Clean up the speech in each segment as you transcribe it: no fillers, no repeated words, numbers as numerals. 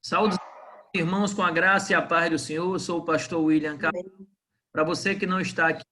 Saúde, irmãos, com a graça e a paz do Senhor. Eu sou o pastor William Cabral. Para você que não está aqui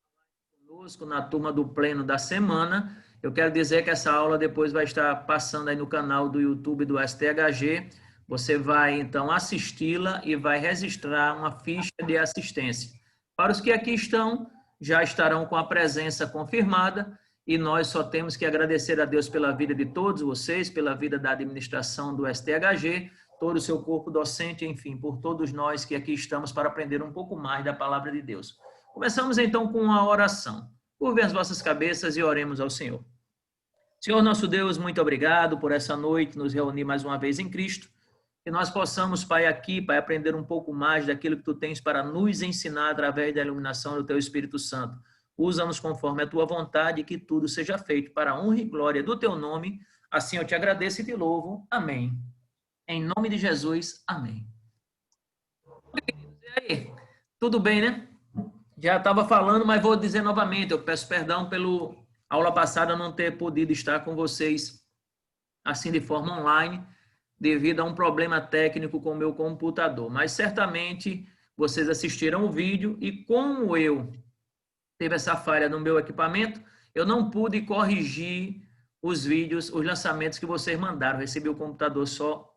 conosco na turma do Pleno da semana, eu quero dizer que essa aula depois vai estar passando aí no canal do YouTube do STHG. Você vai, então, assisti-la e vai registrar uma ficha de assistência. Para os que aqui estão, já estarão com a presença confirmada e nós só temos que agradecer a Deus pela vida de todos vocês, pela vida da administração do STHG, todo o seu corpo docente, enfim, por todos nós que aqui estamos para aprender um pouco mais da palavra de Deus. Começamos então com uma oração. Curvem as vossas cabeças e oremos ao Senhor. Senhor nosso Deus, muito obrigado por essa noite nos reunir mais uma vez em Cristo. Que nós possamos, Pai, aqui, Pai, aprender um pouco mais daquilo que Tu tens para nos ensinar através da iluminação do Teu Espírito Santo. Usa-nos conforme a Tua vontade e que tudo seja feito para a honra e glória do Teu nome. Assim eu te agradeço e te louvo. Amém. Em nome de Jesus, amém. E aí? Tudo bem, né? Já estava falando, mas vou dizer novamente, eu peço perdão pela aula passada não ter podido estar com vocês assim de forma online, devido a um problema técnico com o meu computador. Mas certamente vocês assistiram o vídeo e como eu teve essa falha no meu equipamento, eu não pude corrigir os vídeos, os lançamentos que vocês mandaram. Eu recebi o computador só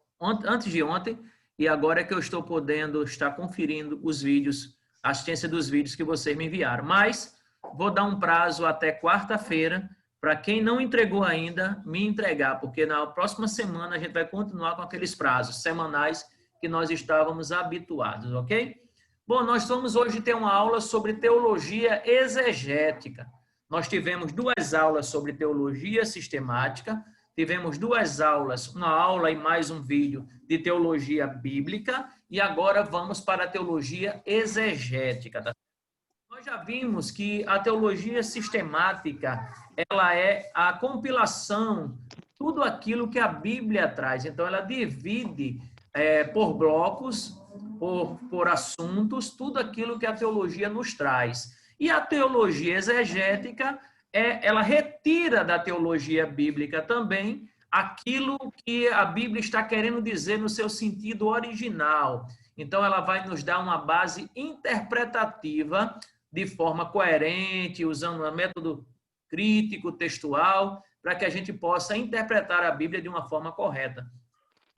antes de ontem, e agora é que eu estou podendo estar conferindo os vídeos, a assistência dos vídeos que vocês me enviaram. Mas vou dar um prazo até quarta-feira, para quem não entregou ainda, me entregar, porque na próxima semana a gente vai continuar com aqueles prazos semanais que nós estávamos habituados, ok? Bom, nós vamos hoje ter uma aula sobre teologia exegética. Nós tivemos 2 aulas sobre teologia sistemática, tivemos 2 aulas, uma aula e mais um vídeo de teologia bíblica, e agora vamos para a teologia exegética. Nós já vimos que a teologia sistemática, ela é a compilação de tudo aquilo que a Bíblia traz. Então, ela divide por blocos, por assuntos, tudo aquilo que a teologia nos traz. E a teologia exegética, ela retira da teologia bíblica também aquilo que a Bíblia está querendo dizer no seu sentido original. Então, ela vai nos dar uma base interpretativa de forma coerente, usando um método crítico, textual, para que a gente possa interpretar a Bíblia de uma forma correta.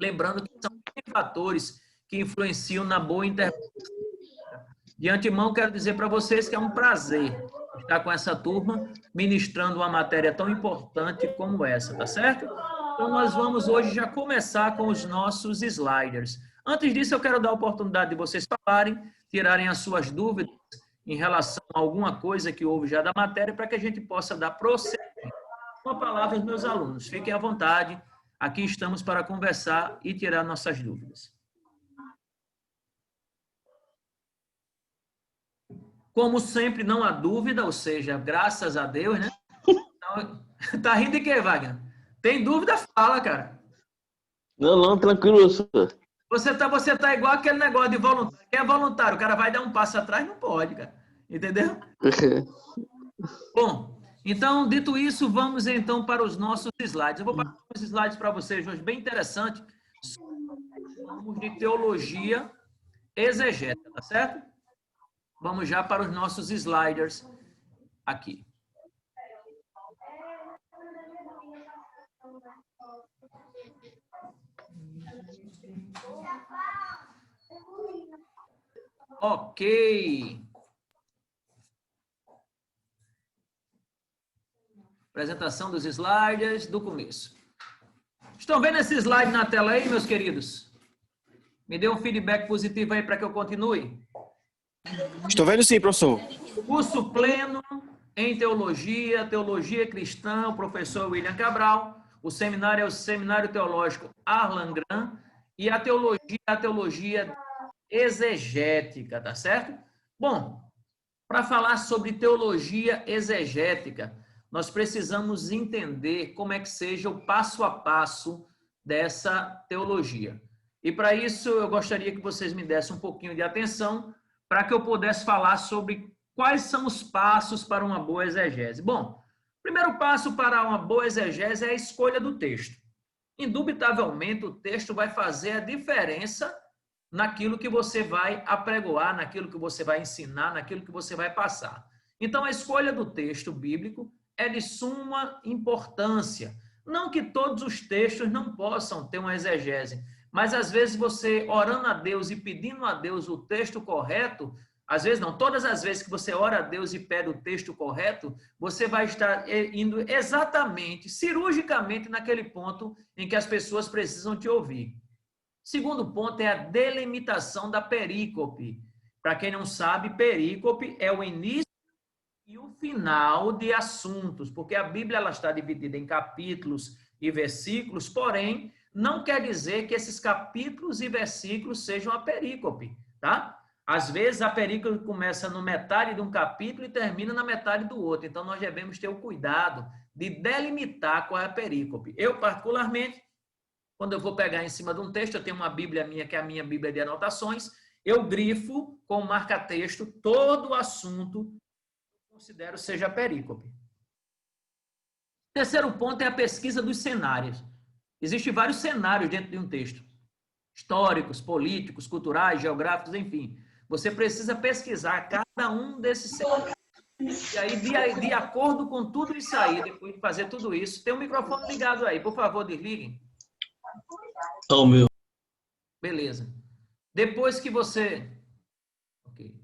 Lembrando que são fatores que influenciam na boa interpretação. De antemão, quero dizer para vocês que é um prazer estar com essa turma, ministrando uma matéria tão importante como essa, tá certo? Então, nós vamos hoje já começar com os nossos sliders. Antes disso, eu quero dar a oportunidade de vocês falarem, tirarem as suas dúvidas em relação a alguma coisa que houve já da matéria, para que a gente possa dar prosseguimento. Com a palavra aos meus alunos. Fiquem à vontade, aqui estamos para conversar e tirar nossas dúvidas. Como sempre, não há dúvida, ou seja, graças a Deus, né? Então, tá rindo de quê, Wagner? Tem dúvida? Fala, cara. Não, tranquilo, senhor. Você tá igual aquele negócio de voluntário. Quem é voluntário? O cara vai dar um passo atrás? Não pode, cara. Entendeu? Bom, então, dito isso, vamos então para os nossos slides. Eu vou passar uns slides para vocês hoje, bem interessante. Vamos de teologia exegética, tá certo? Vamos já para os nossos sliders aqui. Ok. Apresentação dos sliders do começo. Estão vendo esse slide na tela aí, meus queridos? Me dê um feedback positivo aí para que eu continue. Estou vendo sim, professor. Curso pleno em teologia, teologia cristã, o professor William Cabral. O seminário é o Seminário Teológico Arlan Gran. E a teologia exegética, tá certo? Bom, para falar sobre teologia exegética, nós precisamos entender como é que seja o passo a passo dessa teologia. E para isso, eu gostaria que vocês me dessem um pouquinho de atenção para que eu pudesse falar sobre quais são os passos para uma boa exegese. Bom, o primeiro passo para uma boa exegese é a escolha do texto. Indubitavelmente, o texto vai fazer a diferença naquilo que você vai apregoar, naquilo que você vai ensinar, naquilo que você vai passar. Então, a escolha do texto bíblico é de suma importância. Não que todos os textos não possam ter uma exegese, mas às vezes você orando a Deus e pedindo a Deus o texto correto, às vezes não, todas as vezes que você ora a Deus e pede o texto correto, você vai estar indo exatamente, cirurgicamente naquele ponto em que as pessoas precisam te ouvir. Segundo ponto é a delimitação da perícope. Para quem não sabe, perícope é o início e o final de assuntos, porque a Bíblia ela está dividida em capítulos e versículos, porém, não quer dizer que esses capítulos e versículos sejam a perícope, tá? Às vezes a perícope começa no metade de um capítulo e termina na metade do outro, então nós devemos ter o cuidado de delimitar qual é a perícope. Eu, particularmente, quando eu vou pegar em cima de um texto, eu tenho uma Bíblia minha, que é a minha Bíblia de anotações, eu grifo com marca-texto todo o assunto que eu considero seja perícope. Terceiro ponto é a pesquisa dos cenários. Existem vários cenários dentro de um texto. Históricos, políticos, culturais, geográficos, enfim. Você precisa pesquisar cada um desses cenários. E aí, de acordo com tudo isso aí, depois de fazer tudo isso, tem um microfone ligado aí. Por favor, desliguem. Oh, meu. Beleza. Depois que você... Ok.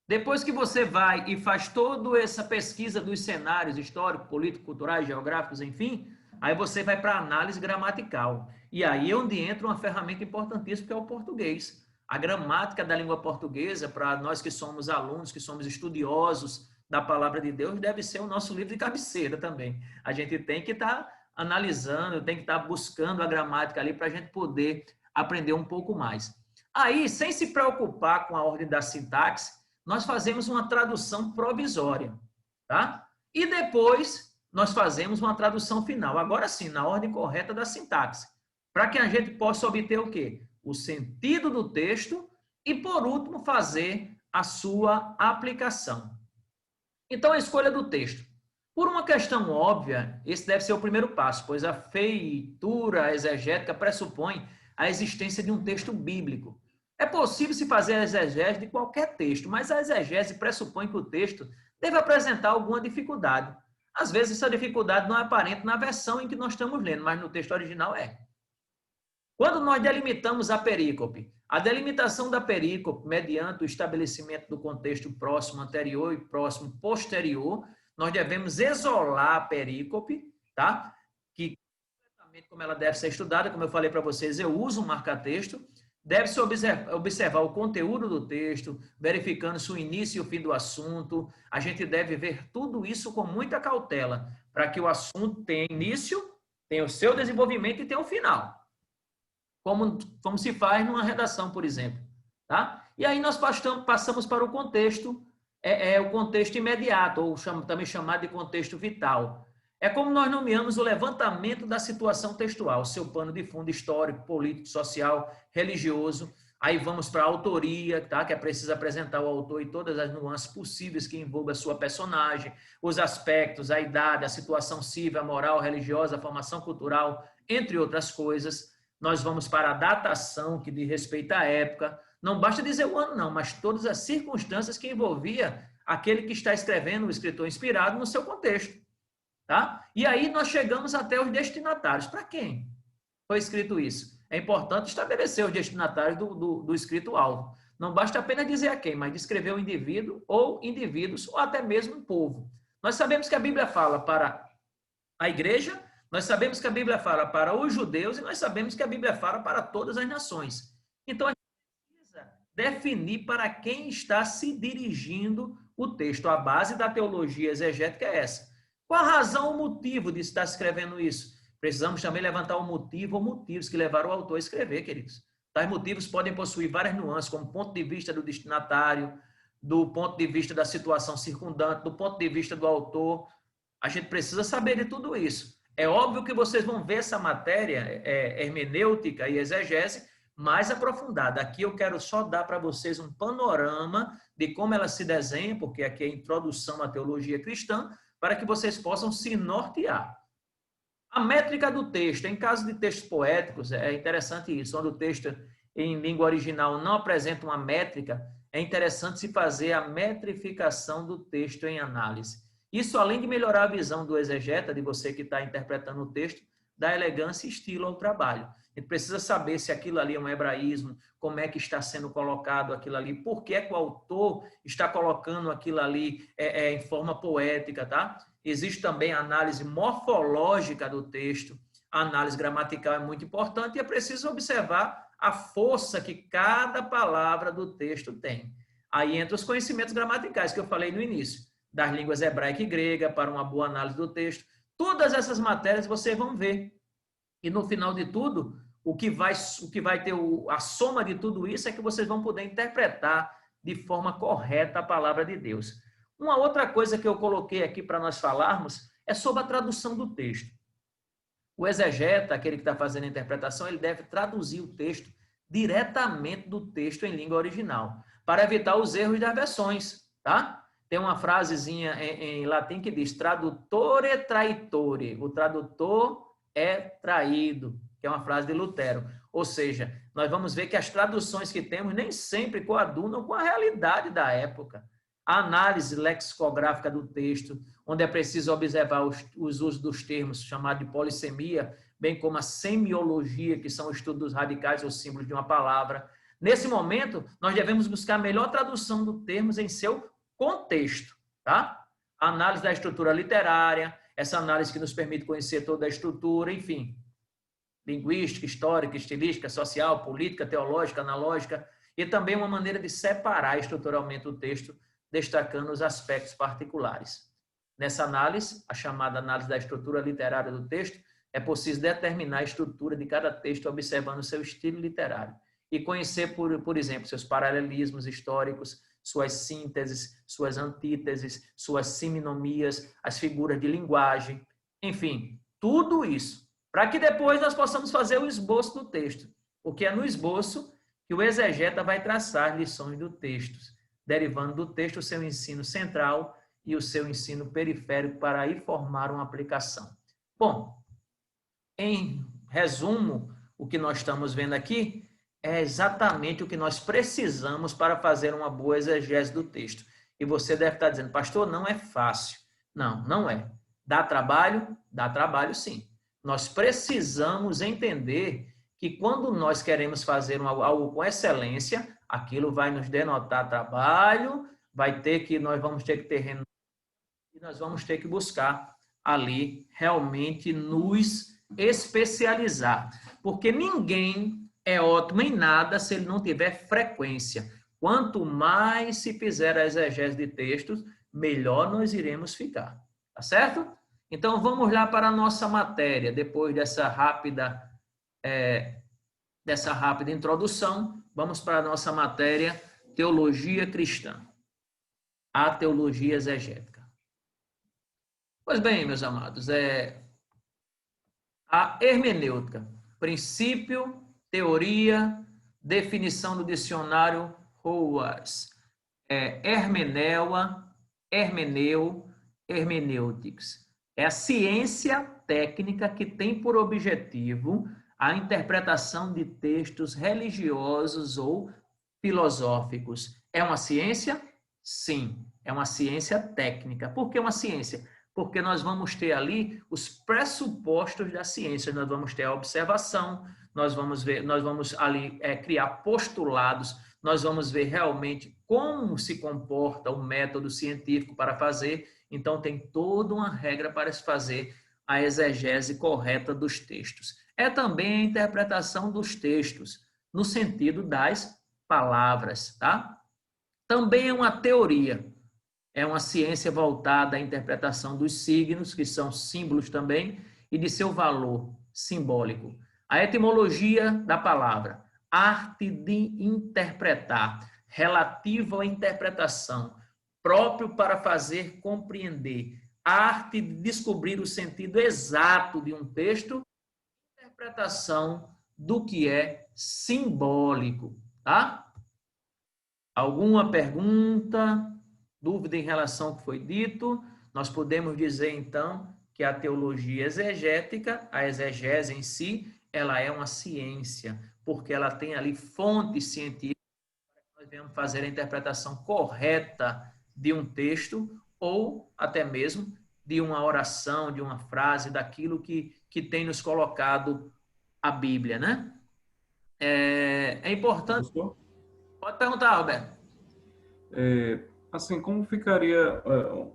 Depois que você vai e faz toda essa pesquisa dos cenários históricos, políticos, culturais, geográficos, enfim, aí você vai para a análise gramatical. E aí é onde entra uma ferramenta importantíssima, que é o português. A gramática da língua portuguesa, para nós que somos alunos, que somos estudiosos da palavra de Deus, deve ser o nosso livro de cabeceira também. A gente tem que estar analisando, tem que estar buscando a gramática ali para a gente poder aprender um pouco mais. Aí, sem se preocupar com a ordem da sintaxe, nós fazemos uma tradução provisória, tá? E depois nós fazemos uma tradução final. Agora sim, na ordem correta da sintaxe, para que a gente possa obter o quê? O sentido do texto e, por último, fazer a sua aplicação. Então, a escolha do texto. Por uma questão óbvia, esse deve ser o primeiro passo, pois a feitura exegética pressupõe a existência de um texto bíblico. É possível se fazer a exegese de qualquer texto, mas a exegese pressupõe que o texto deve apresentar alguma dificuldade. Às vezes, essa dificuldade não é aparente na versão em que nós estamos lendo, mas no texto original é. Quando nós delimitamos a perícope, a delimitação da perícope, mediante o estabelecimento do contexto próximo anterior e próximo posterior, nós devemos isolar a perícope, tá? Que, como ela deve ser estudada, como eu falei para vocês, eu uso um marca-texto, deve-se observar o conteúdo do texto, verificando se o início e o fim do assunto. A gente deve ver tudo isso com muita cautela, para que o assunto tenha início, tenha o seu desenvolvimento e tenha um final. Como se faz numa redação, por exemplo. Tá? E aí nós passamos para o contexto, o contexto imediato, ou também chamado de contexto vital. É como nós nomeamos o levantamento da situação textual, seu pano de fundo histórico, político, social, religioso. Aí vamos para a autoria, tá? Que é preciso apresentar o autor e todas as nuances possíveis que envolvem a sua personagem, os aspectos, a idade, a situação civil, a moral, religiosa, a formação cultural, entre outras coisas. Nós vamos para a datação, que diz respeito à época. Não basta dizer o ano, não, mas todas as circunstâncias que envolvia aquele que está escrevendo, o escritor inspirado, no seu contexto. Tá? E aí nós chegamos até os destinatários. Para quem foi escrito isso? É importante estabelecer os destinatários do escrito-alvo. Não basta apenas dizer a quem, mas descrever o indivíduo ou indivíduos, ou até mesmo um povo. Nós sabemos que a Bíblia fala para a igreja, nós sabemos que a Bíblia fala para os judeus e nós sabemos que a Bíblia fala para todas as nações. Então, a gente precisa definir para quem está se dirigindo o texto. A base da teologia exegética é essa. Qual a razão, o motivo de estar escrevendo isso? Precisamos também levantar o motivo ou motivos que levaram o autor a escrever, queridos. Tais motivos podem possuir várias nuances, como ponto de vista do destinatário, do ponto de vista da situação circundante, do ponto de vista do autor. A gente precisa saber de tudo isso. É óbvio que vocês vão ver essa matéria hermenêutica e exegese mais aprofundada. Aqui eu quero só dar para vocês um panorama de como ela se desenha, porque aqui é a introdução à teologia cristã, para que vocês possam se nortear. A métrica do texto. Em caso de textos poéticos, é interessante isso, onde o texto em língua original não apresenta uma métrica, é interessante se fazer a metrificação do texto em análise. Isso, além de melhorar a visão do exegeta, de você que está interpretando o texto, dá elegância e estilo ao trabalho. Ele precisa saber se aquilo ali é um hebraísmo, como é que está sendo colocado aquilo ali, por que é que o autor está colocando aquilo ali em forma poética, tá? Existe também a análise morfológica do texto, a análise gramatical é muito importante e é preciso observar a força que cada palavra do texto tem. Aí entra os conhecimentos gramaticais que eu falei no início, das línguas hebraica e grega, para uma boa análise do texto. Todas essas matérias vocês vão ver. E no final de tudo, o que vai ter a soma de tudo isso é que vocês vão poder interpretar de forma correta a palavra de Deus. Uma outra coisa que eu coloquei aqui para nós falarmos é sobre a tradução do texto. O exegeta, aquele que está fazendo a interpretação, ele deve traduzir o texto diretamente do texto em língua original, para evitar os erros das versões, tá? Tem uma frasezinha em latim que diz tradutore traitore, o tradutor é traído, que é uma frase de Lutero. Ou seja, nós vamos ver que as traduções que temos nem sempre coadunam com a realidade da época. A análise lexicográfica do texto, onde é preciso observar os usos dos termos chamados de polissemia, bem como a semiologia, que são o estudo dos radicais ou símbolos de uma palavra. Nesse momento, nós devemos buscar a melhor tradução dos termos em seu contexto, tá? A análise da estrutura literária, essa análise que nos permite conhecer toda a estrutura, enfim, linguística, histórica, estilística, social, política, teológica, analógica, e também uma maneira de separar estruturalmente o texto, destacando os aspectos particulares. Nessa análise, a chamada análise da estrutura literária do texto, é possível determinar a estrutura de cada texto observando seu estilo literário e conhecer, por exemplo, seus paralelismos históricos, suas sínteses, suas antíteses, suas siminomias, as figuras de linguagem, enfim, tudo isso, para que depois nós possamos fazer o esboço do texto, porque é no esboço que o exegeta vai traçar lições do texto, derivando do texto o seu ensino central e o seu ensino periférico para aí formar uma aplicação. Bom, em resumo, o que nós estamos vendo aqui é exatamente o que nós precisamos para fazer uma boa exegese do texto. E você deve estar dizendo, pastor, não é fácil. Não, não é. Dá trabalho? Dá trabalho sim. Nós precisamos entender que quando nós queremos fazer algo com excelência, aquilo vai nos denotar trabalho, nós vamos ter que ter e nós vamos ter que buscar ali realmente nos especializar. Porque ninguém é ótimo em nada se ele não tiver frequência. Quanto mais se fizer a exegese de textos, melhor nós iremos ficar. Tá certo? Então, vamos lá para a nossa matéria, depois dessa rápida introdução, vamos para a nossa matéria Teologia Cristã, a Teologia Exegética. Pois bem, meus amados, a hermenêutica, princípio, teoria, definição do dicionário Howard, hermenêutics, é a ciência técnica que tem por objetivo a interpretação de textos religiosos ou filosóficos. É uma ciência? Sim, é uma ciência técnica. Por que uma ciência? Porque nós vamos ter ali os pressupostos da ciência, nós vamos ter a observação, nós vamos ali criar postulados, nós vamos ver realmente como se comporta o método científico para fazer. Então, tem toda uma regra para se fazer a exegese correta dos textos. É também a interpretação dos textos, no sentido das palavras, tá? Também é uma teoria, é uma ciência voltada à interpretação dos signos, que são símbolos também, e de seu valor simbólico. A etimologia da palavra, arte de interpretar, relativo à interpretação, próprio para fazer compreender, arte de descobrir o sentido exato de um texto, interpretação do que é simbólico, tá? Alguma pergunta, dúvida em relação ao que foi dito? Nós podemos dizer, então, que a teologia exegética, a exegese em si, ela é uma ciência, porque ela tem ali fontes científicas para que nós venhamos fazer a interpretação correta de um texto ou até mesmo de uma oração, de uma frase, daquilo que tem nos colocado a Bíblia, né? É importante... Professor, Pode perguntar, Roberto. assim, como ficaria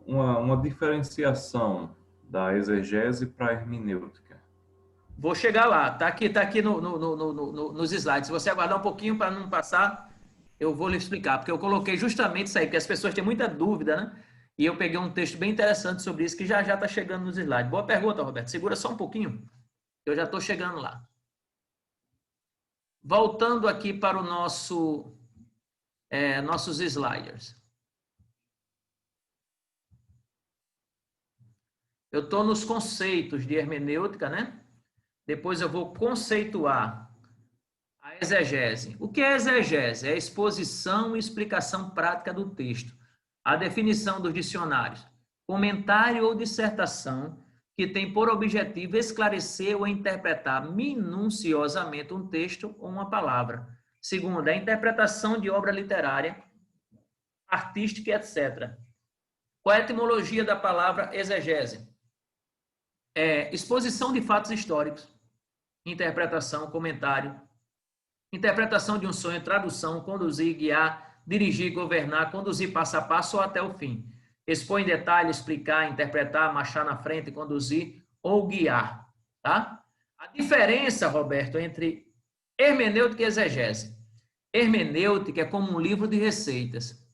uma diferenciação da exegese para a hermenêutica? Vou chegar lá. Tá aqui nos slides. Se você aguardar um pouquinho para não passar, eu vou lhe explicar, porque eu coloquei justamente isso aí, porque as pessoas têm muita dúvida, né? E eu peguei um texto bem interessante sobre isso, que já está chegando nos slides. Boa pergunta, Roberto. Segura só um pouquinho, eu já estou chegando lá. Voltando aqui para o nossos sliders. Eu estou nos conceitos de hermenêutica, né? Depois eu vou conceituar a exegese. O que é exegese? É a exposição e explicação prática do texto. A definição dos dicionários. Comentário ou dissertação que tem por objetivo esclarecer ou interpretar minuciosamente um texto ou uma palavra. Segundo, a interpretação de obra literária, artística, etc. Qual é a etimologia da palavra exegese? Exposição de fatos históricos, interpretação, comentário, interpretação de um sonho, tradução, conduzir, guiar, dirigir, governar, conduzir passo a passo ou até o fim. Expor em detalhe, explicar, interpretar, marchar na frente, conduzir ou guiar. Tá? A diferença, Roberto, entre hermenêutica e exegese. Hermenêutica é como um livro de receitas,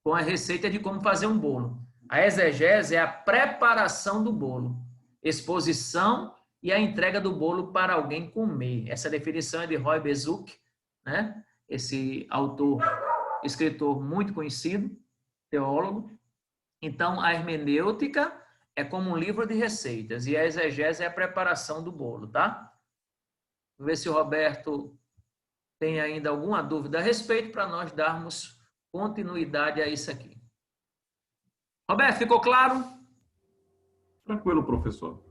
com a receita de como fazer um bolo. A exegese é a preparação do bolo, exposição e a entrega do bolo para alguém comer. Essa definição é de Roy Bezuck, né? Esse autor, escritor muito conhecido, teólogo. Então, a hermenêutica é como um livro de receitas e a exegese é a preparação do bolo, tá? Vou ver se o Roberto tem ainda alguma dúvida a respeito para nós darmos continuidade a isso aqui. Roberto, ficou claro? Tranquilo, professor.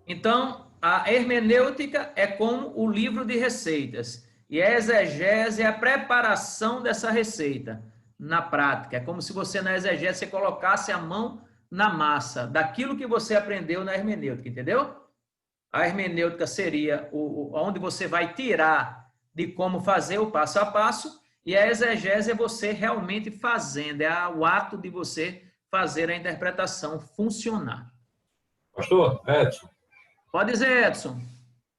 Então, a hermenêutica é como o livro de receitas e a exegese é a preparação dessa receita na prática. É como se você na exegese você colocasse a mão na massa daquilo que você aprendeu na hermenêutica, entendeu? A hermenêutica seria onde você vai tirar de como fazer o passo a passo e a exegese é você realmente fazendo, é o ato de você fazer a interpretação funcionar. Pastor, Edson, Pode dizer, Edson.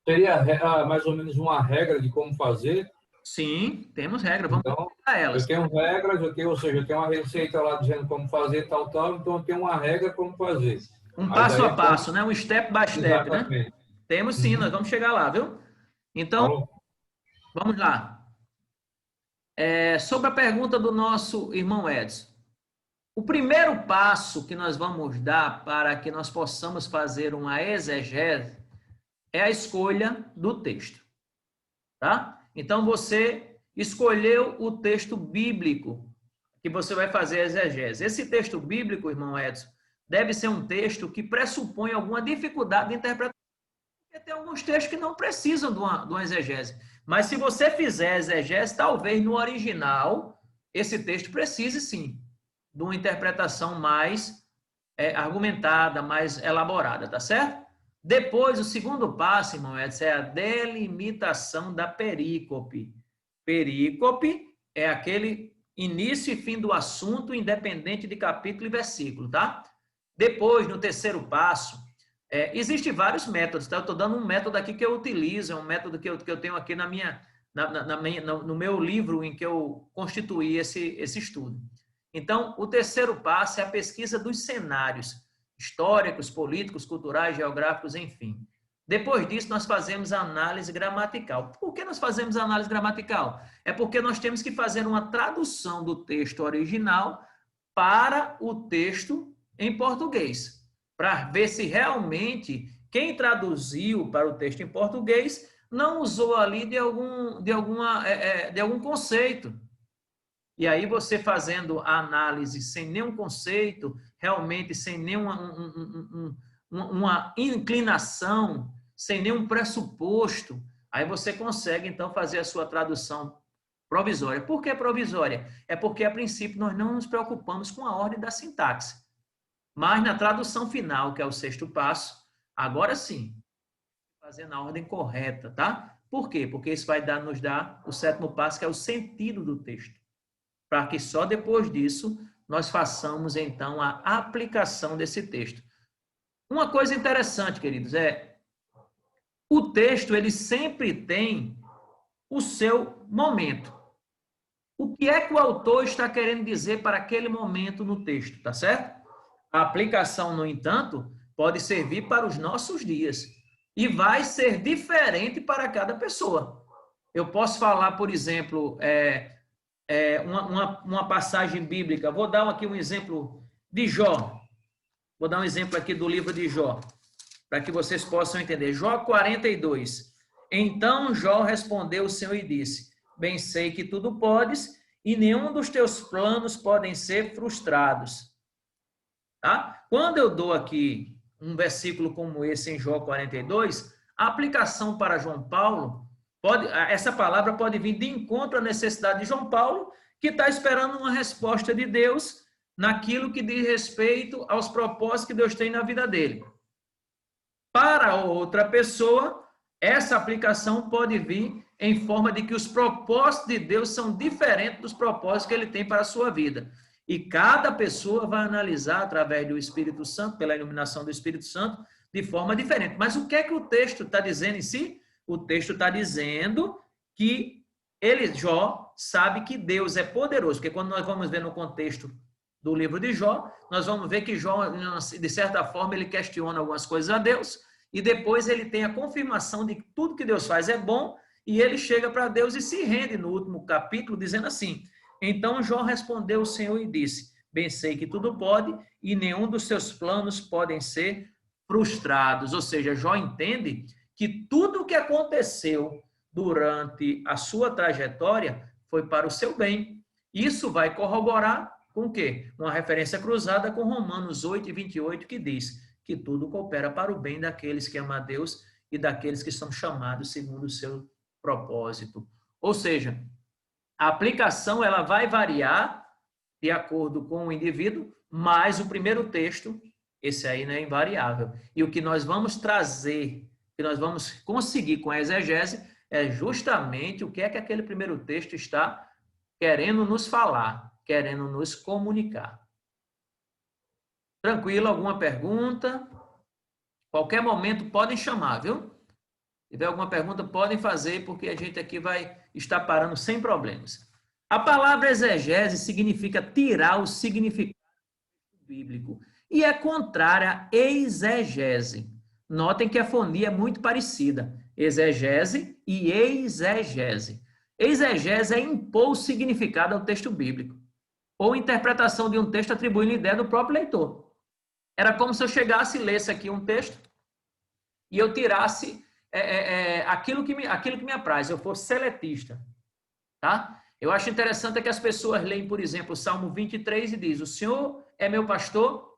teria mais ou menos uma regra de como fazer? Sim, temos regras, vamos Então, a elas. eu tenho regras, ou seja, eu tenho uma receita lá dizendo como fazer tal, então eu tenho uma regra como fazer. Um passo a passo, né? Um step by step, né? Exatamente. Temos sim, nós vamos chegar lá, viu? Então, Falou. vamos lá. Sobre a pergunta do nosso irmão Edson. O primeiro passo que nós vamos dar para que nós possamos fazer uma exegese é a escolha do texto. Tá? Então, você escolheu o texto bíblico que você vai fazer a exegese. Esse texto bíblico, irmão Edson, deve ser um texto que pressupõe alguma dificuldade de interpretação. Porque tem alguns textos que não precisam de uma exegese. Mas se você fizer a exegese, talvez no original, esse texto precise sim de uma interpretação mais argumentada, mais elaborada, tá certo? Depois, o segundo passo, irmão Edson, é a delimitação da perícope. Perícope é aquele início e fim do assunto, independente de capítulo e versículo, tá? Depois, no terceiro passo, existem vários métodos, tá? Eu estou dando um método aqui que eu utilizo, é um método que eu tenho aqui no meu livro em que eu constituí esse estudo. Então, o terceiro passo é a pesquisa dos cenários históricos, políticos, culturais, geográficos, enfim. Depois disso, nós fazemos a análise gramatical. Por que nós fazemos a análise gramatical? É porque nós temos que fazer uma tradução do texto original para o texto em português, para ver se realmente quem traduziu para o texto em português não usou ali de algum conceito. E aí você fazendo a análise sem nenhum conceito, realmente sem nenhum uma inclinação, sem nenhum pressuposto, aí você consegue, então, fazer a sua tradução provisória. Por que provisória? É porque, a princípio, nós não nos preocupamos com a ordem da sintaxe. Mas, na tradução final, que é o 6º passo, agora sim, fazendo a ordem correta, tá? Por quê? Porque isso vai nos dar o 7º passo, que é o sentido do texto. Para que só depois disso nós façamos, então, a aplicação desse texto. Uma coisa interessante, queridos, o texto, ele sempre tem o seu momento. O que é que o autor está querendo dizer para aquele momento no texto, tá certo? A aplicação, no entanto, pode servir para os nossos dias e vai ser diferente para cada pessoa. Eu posso falar, por exemplo, uma passagem bíblica. Vou dar aqui um exemplo de Jó. Vou dar um exemplo aqui do livro de Jó, para que vocês possam entender. Jó 42. Então Jó respondeu o Senhor e disse: bem sei que tudo podes, e nenhum dos teus planos podem ser frustrados. Tá? Quando eu dou aqui um versículo como esse em Jó 42, a aplicação para João Paulo, essa palavra pode vir de encontro à necessidade de João Paulo, que está esperando uma resposta de Deus naquilo que diz respeito aos propósitos que Deus tem na vida dele. Para outra pessoa, essa aplicação pode vir em forma de que os propósitos de Deus são diferentes dos propósitos que ele tem para a sua vida. E cada pessoa vai analisar através do Espírito Santo, pela iluminação do Espírito Santo, de forma diferente. Mas o que é que o texto está dizendo em si? O texto está dizendo que Jó, sabe que Deus é poderoso, porque quando nós vamos ver no contexto do livro de Jó, nós vamos ver que Jó, de certa forma, ele questiona algumas coisas a Deus, e depois ele tem a confirmação de que tudo que Deus faz é bom, e ele chega para Deus e se rende no último capítulo, dizendo assim: então Jó respondeu ao Senhor e disse: bem sei que tudo pode, e nenhum dos seus planos podem ser frustrados. Ou seja, Jó entende que tudo o que aconteceu durante a sua trajetória foi para o seu bem. Isso vai corroborar com o quê? Uma referência cruzada com Romanos 8:28, que diz que tudo coopera para o bem daqueles que amam a Deus e daqueles que são chamados segundo o seu propósito. Ou seja, a aplicação ela vai variar de acordo com o indivíduo, mas o primeiro texto, esse aí não é invariável. E o que nós vamos trazer, que nós vamos conseguir com a exegese, é justamente o que é que aquele primeiro texto está querendo nos falar, querendo nos comunicar. Tranquilo? Alguma pergunta? Qualquer momento podem chamar, viu? Se tiver alguma pergunta, podem fazer, porque a gente aqui vai estar parando sem problemas. A palavra exegese significa tirar o significado bíblico e é contrária à exegese. Notem que a fonia é muito parecida. Exegese e exegese. Exegese é impor o significado ao texto bíblico, ou interpretação de um texto atribuindo ideia do próprio leitor. Era como se eu chegasse e lesse aqui um texto e eu tirasse aquilo que me apraz, eu fosse seletista. Tá? Eu acho interessante que as pessoas leem, por exemplo, o Salmo 23 e diz: o Senhor é meu pastor,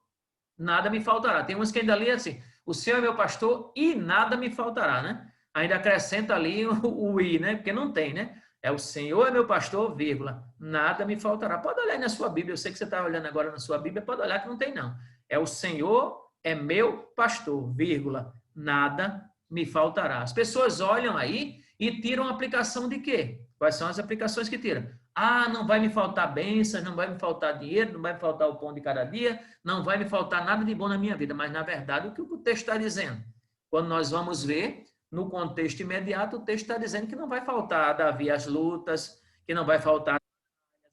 nada me faltará. Tem uns que ainda lêem assim: o Senhor é meu pastor e nada me faltará, né? Ainda acrescenta ali o i, né? Porque não tem, né? É o Senhor é meu pastor, vírgula, nada me faltará. Pode olhar aí na sua Bíblia, eu sei que você está olhando agora na sua Bíblia, pode olhar que não tem não. É o Senhor é meu pastor, vírgula, nada me faltará. As pessoas olham aí e tiram a aplicação de quê? Quais são as aplicações que tiram? Ah, não vai me faltar bênçãos, não vai me faltar dinheiro, não vai me faltar o pão de cada dia, não vai me faltar nada de bom na minha vida. Mas, na verdade, o que o texto está dizendo? Quando nós vamos ver, no contexto imediato, o texto está dizendo que não vai faltar a Davi as lutas, que não vai faltar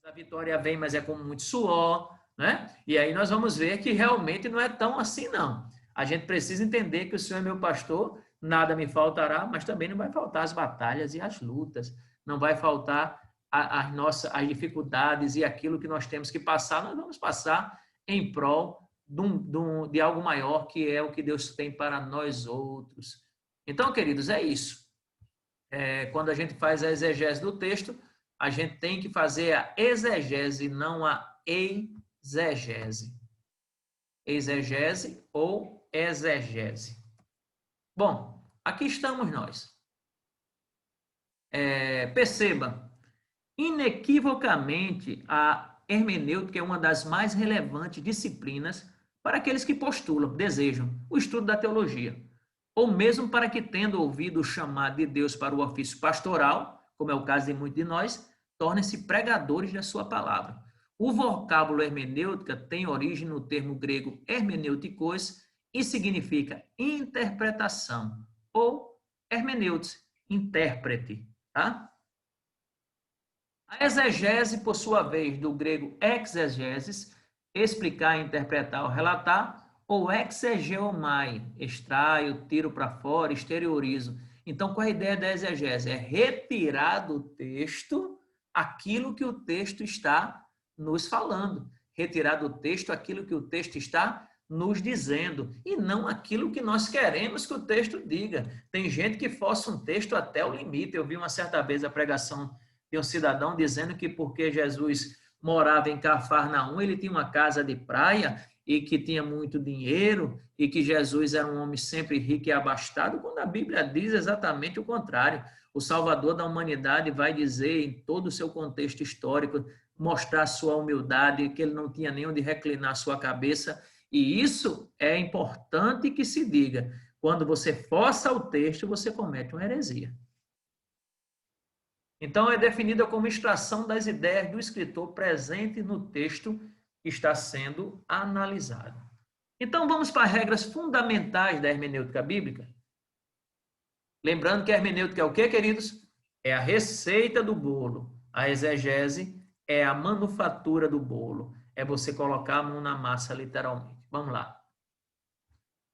a vitória vem, mas é com muito suor, né? E aí nós vamos ver que realmente não é tão assim, não. A gente precisa entender que o Senhor é meu pastor, nada me faltará, mas também não vai faltar as batalhas e as lutas, não vai faltar as dificuldades e aquilo que nós temos que passar, nós vamos passar em prol de algo maior, que é o que Deus tem para nós outros. Então, queridos, é isso. Quando a gente faz a exegese do texto, a gente tem que fazer a exegese, não a exegese. Exegese ou exegese. Bom, aqui estamos nós. Perceba, inequivocamente, a hermenêutica é uma das mais relevantes disciplinas para aqueles que postulam, desejam o estudo da teologia, ou mesmo para que, tendo ouvido o chamado de Deus para o ofício pastoral, como é o caso de muitos de nós, tornem-se pregadores da sua palavra. O vocábulo hermenêutica tem origem no termo grego hermeneutikos e significa interpretação, ou hermenêutis, intérprete. Tá? A exegese, por sua vez, do grego exegesis, explicar, interpretar ou relatar, ou exegeomai, extraio, tiro para fora, exteriorizo. Então, qual é a ideia da exegese? É retirar do texto aquilo que o texto está nos falando. Retirar do texto aquilo que o texto está nos dizendo, e não aquilo que nós queremos que o texto diga. Tem gente que força um texto até o limite. Eu vi uma certa vez a pregação de um cidadão dizendo que porque Jesus morava em Cafarnaum, ele tinha uma casa de praia e que tinha muito dinheiro e que Jesus era um homem sempre rico e abastado, quando a Bíblia diz exatamente o contrário. O Salvador da humanidade vai dizer, em todo o seu contexto histórico, mostrar sua humildade, que ele não tinha nem onde reclinar sua cabeça. E isso é importante que se diga. Quando você força o texto, você comete uma heresia. Então, é definida como extração das ideias do escritor presente no texto que está sendo analisado. Então, vamos para as regras fundamentais da hermenêutica bíblica. Lembrando que a hermenêutica é o quê, queridos? É a receita do bolo. A exegese é a manufatura do bolo. É você colocar a mão na massa, literalmente. Vamos lá.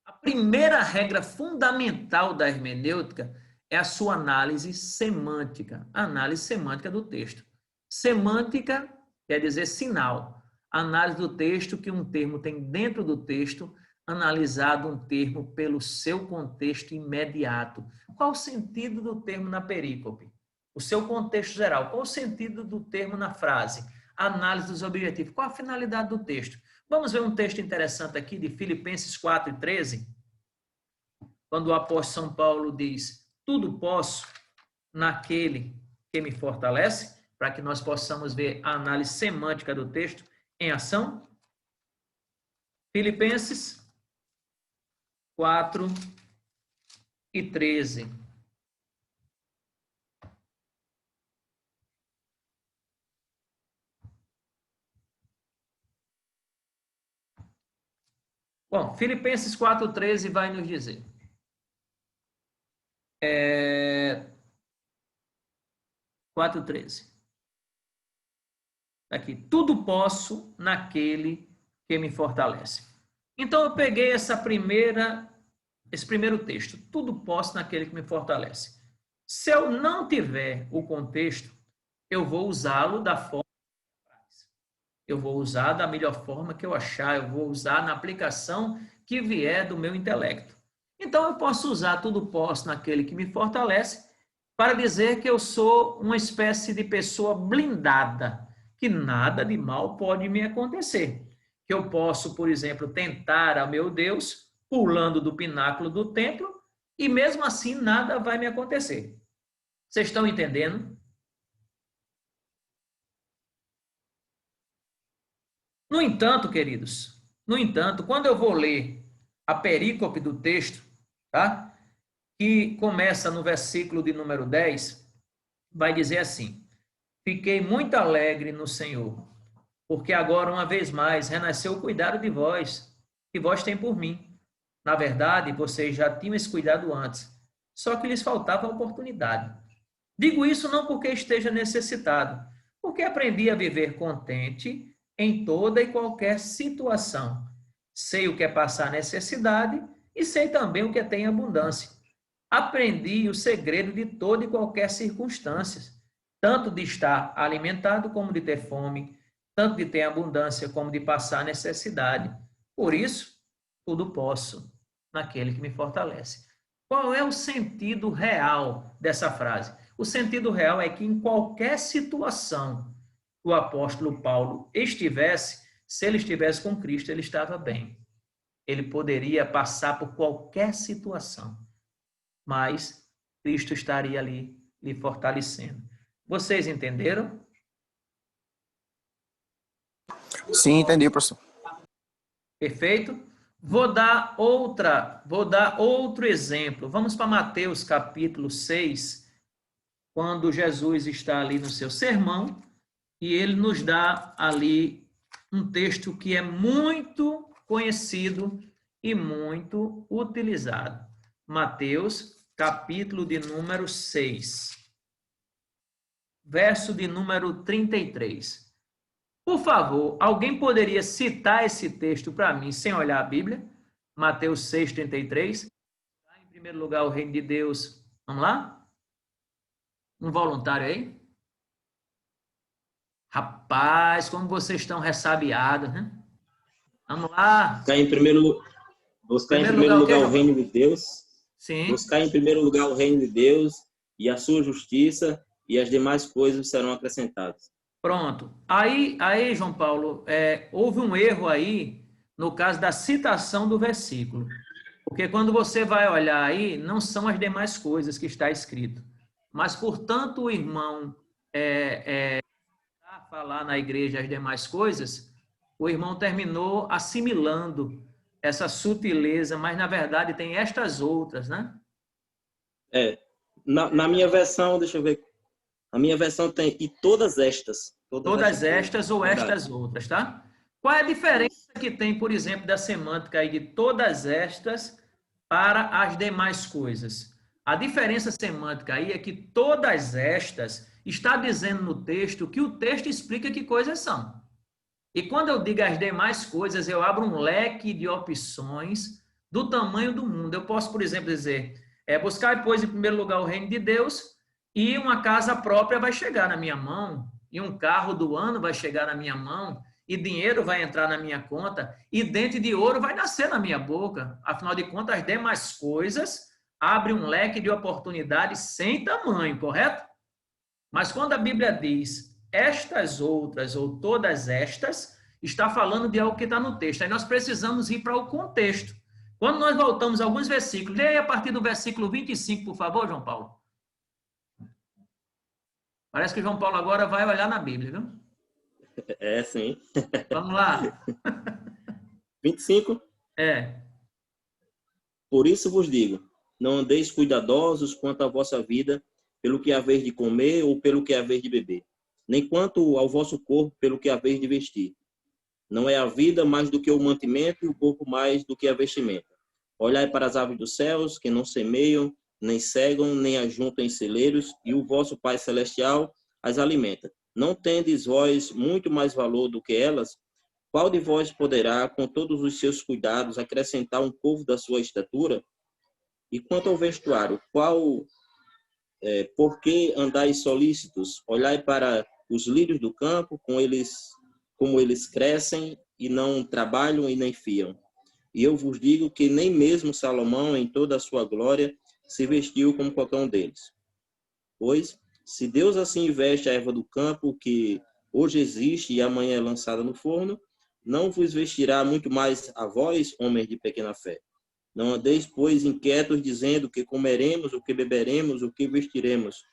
A primeira regra fundamental da hermenêutica é a sua análise semântica. A análise semântica do texto. Semântica quer dizer sinal. Análise do texto que um termo tem dentro do texto, analisado um termo pelo seu contexto imediato. Qual o sentido do termo na perícope? O seu contexto geral. Qual o sentido do termo na frase? Análise dos objetivos. Qual a finalidade do texto? Vamos ver um texto interessante aqui de Filipenses 4:13, quando o apóstolo São Paulo diz: tudo posso naquele que me fortalece, para que nós possamos ver a análise semântica do texto em ação. Filipenses 4:13. Bom, Filipenses 4:13 vai nos dizer. 4:13. Aqui, tudo posso naquele que me fortalece. Então, eu peguei esse primeiro texto, tudo posso naquele que me fortalece. Se eu não tiver o contexto, eu vou usá-lo da forma eu vou usar da melhor forma que eu achar, eu vou usar na aplicação que vier do meu intelecto. Então, eu posso usar tudo posso naquele que me fortalece para dizer que eu sou uma espécie de pessoa blindada, que nada de mal pode me acontecer. Que eu posso, por exemplo, tentar ao meu Deus pulando do pináculo do templo e mesmo assim nada vai me acontecer. Vocês estão entendendo? No entanto, queridos, quando eu vou ler a perícope do texto, tá? Que começa no versículo de número 10, vai dizer assim: fiquei muito alegre no Senhor, porque agora, uma vez mais, renasceu o cuidado de vós, que vós tem por mim. Na verdade, vocês já tinham esse cuidado antes, só que lhes faltava a oportunidade. Digo isso não porque esteja necessitado, porque aprendi a viver contente em toda e qualquer situação. Sei o que é passar necessidade e sei também o que é ter abundância. Aprendi o segredo de toda e qualquer circunstância, tanto de estar alimentado como de ter fome, tanto de ter abundância como de passar necessidade. Por isso, tudo posso naquele que me fortalece. Qual é o sentido real dessa frase? O sentido real é que em qualquer situação o apóstolo Paulo estivesse, se ele estivesse com Cristo, ele estava bem. ele poderia passar por qualquer situação, mas Cristo estaria ali lhe fortalecendo. Vocês entenderam? Sim, entendi, professor. Perfeito? Vou dar outro exemplo. Vamos para Mateus capítulo 6, quando Jesus está ali no seu sermão, e ele nos dá ali um texto que é muito conhecido e muito utilizado. Mateus, capítulo de número 6, verso de número 33. Por favor, alguém poderia citar esse texto para mim sem olhar a Bíblia? Mateus 6, 33. Em primeiro lugar, o reino de Deus. Vamos lá? Um voluntário aí? Rapaz, como vocês estão ressabiados, né? Vamos lá. Buscar em primeiro lugar o reino de Deus. Sim. Buscar em primeiro lugar o reino de Deus e a sua justiça, e as demais coisas serão acrescentadas. Pronto. Aí, João Paulo, houve um erro aí no caso da citação do versículo. Porque quando você vai olhar aí, não são as demais coisas que está escrito. Mas, portanto, o irmão falar na igreja as demais coisas, o irmão terminou assimilando essa sutileza, mas, na verdade, tem estas outras, né? Na minha versão, deixa eu ver. A minha versão tem e todas estas. Todas estas ou estas outras, tá? Qual é a diferença que tem, por exemplo, da semântica aí de todas estas para as demais coisas? A diferença semântica aí é que todas estas está dizendo no texto que o texto explica que coisas são. E quando eu digo as demais coisas, eu abro um leque de opções do tamanho do mundo. Eu posso, por exemplo, dizer, buscar, pois, em primeiro lugar o reino de Deus, e uma casa própria vai chegar na minha mão, e um carro do ano vai chegar na minha mão, e dinheiro vai entrar na minha conta, e dente de ouro vai nascer na minha boca. Afinal de contas, as demais coisas abrem um leque de oportunidades sem tamanho, correto? Mas quando a Bíblia diz estas outras ou todas estas, está falando de algo que está no texto. Aí nós precisamos ir para o contexto. Quando nós voltamos a alguns versículos, leia a partir do versículo 25, por favor, João Paulo. Parece que João Paulo agora vai olhar na Bíblia, viu? Sim. Vamos lá. 25. Por isso vos digo, não andeis cuidadosos quanto à vossa vida, pelo que haveis de comer ou pelo que haveis de beber, nem quanto ao vosso corpo, pelo que haveis de vestir. Não é a vida mais do que o mantimento e o corpo mais do que a vestimenta. Olhai para as aves dos céus, que não semeiam, nem cegam, nem ajuntam em celeiros, e o vosso Pai Celestial as alimenta. Não tendes vós muito mais valor do que elas? Qual de vós poderá, com todos os seus cuidados, acrescentar um côvado da sua estatura? E quanto ao vestuário, por que andais solícitos? Olhai para os lírios do campo, como eles crescem, e não trabalham e nem fiam. E eu vos digo que nem mesmo Salomão, em toda a sua glória, se vestiu como qualquer um deles. Pois, se Deus assim veste a erva do campo, que hoje existe e amanhã é lançada no forno, não vos vestirá muito mais a vós, homens de pequena fé. Não andeis, pois, inquietos, dizendo que comeremos, o que beberemos, o que vestiremos,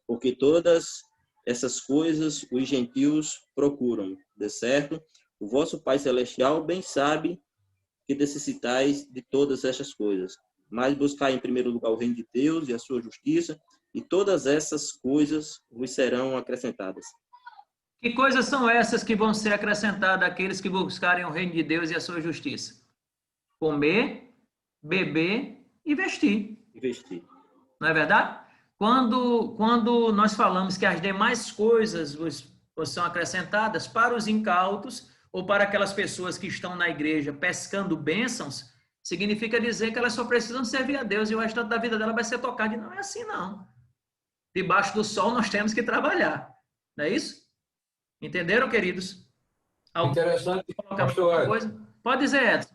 porque todas essas coisas os gentios procuram. De certo, o vosso Pai Celestial bem sabe que necessitais de todas essas coisas. Mas buscai em primeiro lugar o reino de Deus e a sua justiça, e todas essas coisas vos serão acrescentadas. Que coisas são essas que vão ser acrescentadas àqueles que buscarem o reino de Deus e a sua justiça? Comer, beber e vestir. Não é verdade? Quando nós falamos que as demais coisas vos são acrescentadas para os incautos ou para aquelas pessoas que estão na igreja pescando bênçãos, significa dizer que elas só precisam servir a Deus e o restante da vida dela vai ser tocado. E não é assim, não. Debaixo do sol nós temos que trabalhar. Não é isso? Entenderam, queridos? Interessante, pastor Edson. Pode dizer, Edson.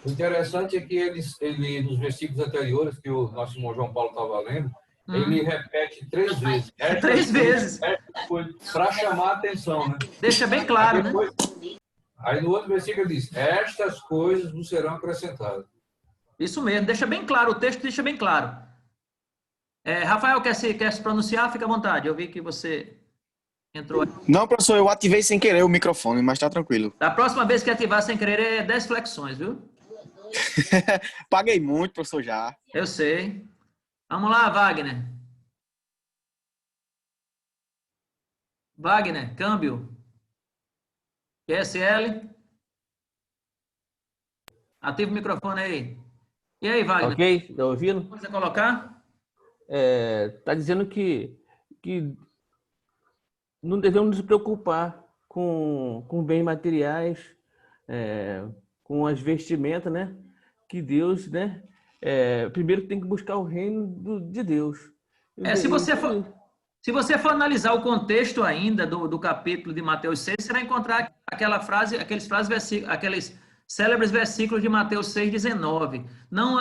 O interessante é que ele, nos versículos anteriores, que o nosso irmão João Paulo estava lendo, ele repete 3 vezes. 3 vezes. Para chamar a atenção, né? Deixa bem claro, né? Aí no outro versículo ele diz, estas coisas vos serão acrescentadas. Isso mesmo, deixa bem claro, o texto deixa bem claro. Rafael, quer se pronunciar? Fica à vontade, eu vi que você entrou. Não, professor, eu ativei sem querer o microfone, mas tá tranquilo. Da próxima vez que ativar sem querer é 10 flexões, viu? Paguei muito, professor, já. Eu sei. Vamos lá, Wagner. Wagner, câmbio. QSL. Ativa o microfone aí. E aí, Wagner? Ok, tá ouvindo? Pode colocar? Tá dizendo que não devemos nos preocupar com bens materiais, com as vestimentas, né? Que Deus, né? Primeiro tem que buscar o reino de Deus. Se você for analisar o contexto ainda do capítulo de Mateus 6, você vai encontrar aqueles célebres versículos de Mateus 6,19. Não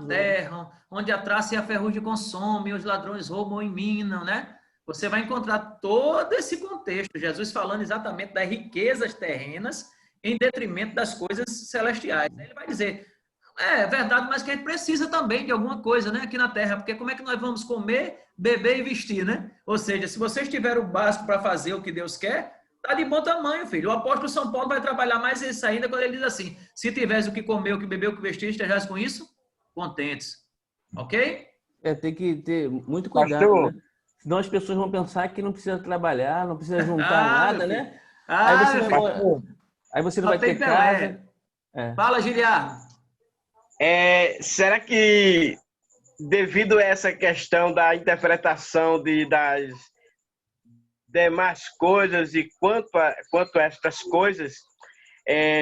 terra, onde a traça e a ferrugem consomem, os ladrões roubam e minam, né? Você vai encontrar todo esse contexto, Jesus falando exatamente das riquezas terrenas em detrimento das coisas celestiais. Ele vai dizer, é verdade, mas que a gente precisa também de alguma coisa, né, aqui na terra, porque como é que nós vamos comer, beber e vestir, né? Ou seja, se vocês tiverem o básico para fazer o que Deus quer, tá de bom tamanho, filho. O apóstolo São Paulo vai trabalhar mais isso ainda quando ele diz assim, se tivesse o que comer, o que beber, o que vestir, estejais com isso, contentes. Ok? Tem que ter muito cuidado, né? Senão as pessoas vão pensar que não precisa trabalhar, não precisa juntar nada, né? Aí você não vai ter casa. Fala, Giliardo. Será que, devido a essa questão da interpretação das demais coisas e quanto a estas coisas,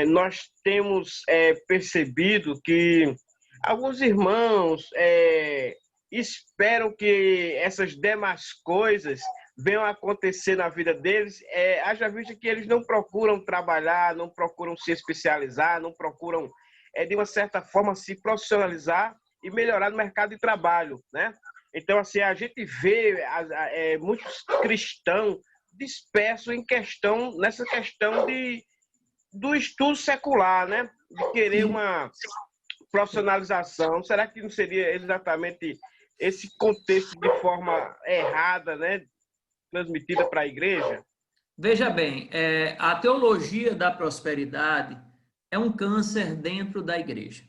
nós temos percebido que alguns irmãos esperam que essas demais coisas venham a acontecer na vida deles, haja vista que eles não procuram trabalhar, não procuram se especializar, não procuram, de uma certa forma, se profissionalizar e melhorar no mercado de trabalho, né? Então, assim, a gente vê muitos cristãos dispersos nessa questão do estudo secular, né? De querer uma profissionalização. Será que não seria exatamente esse contexto de forma errada, né? Transmitida para a igreja? Veja bem, a teologia da prosperidade é um câncer dentro da igreja,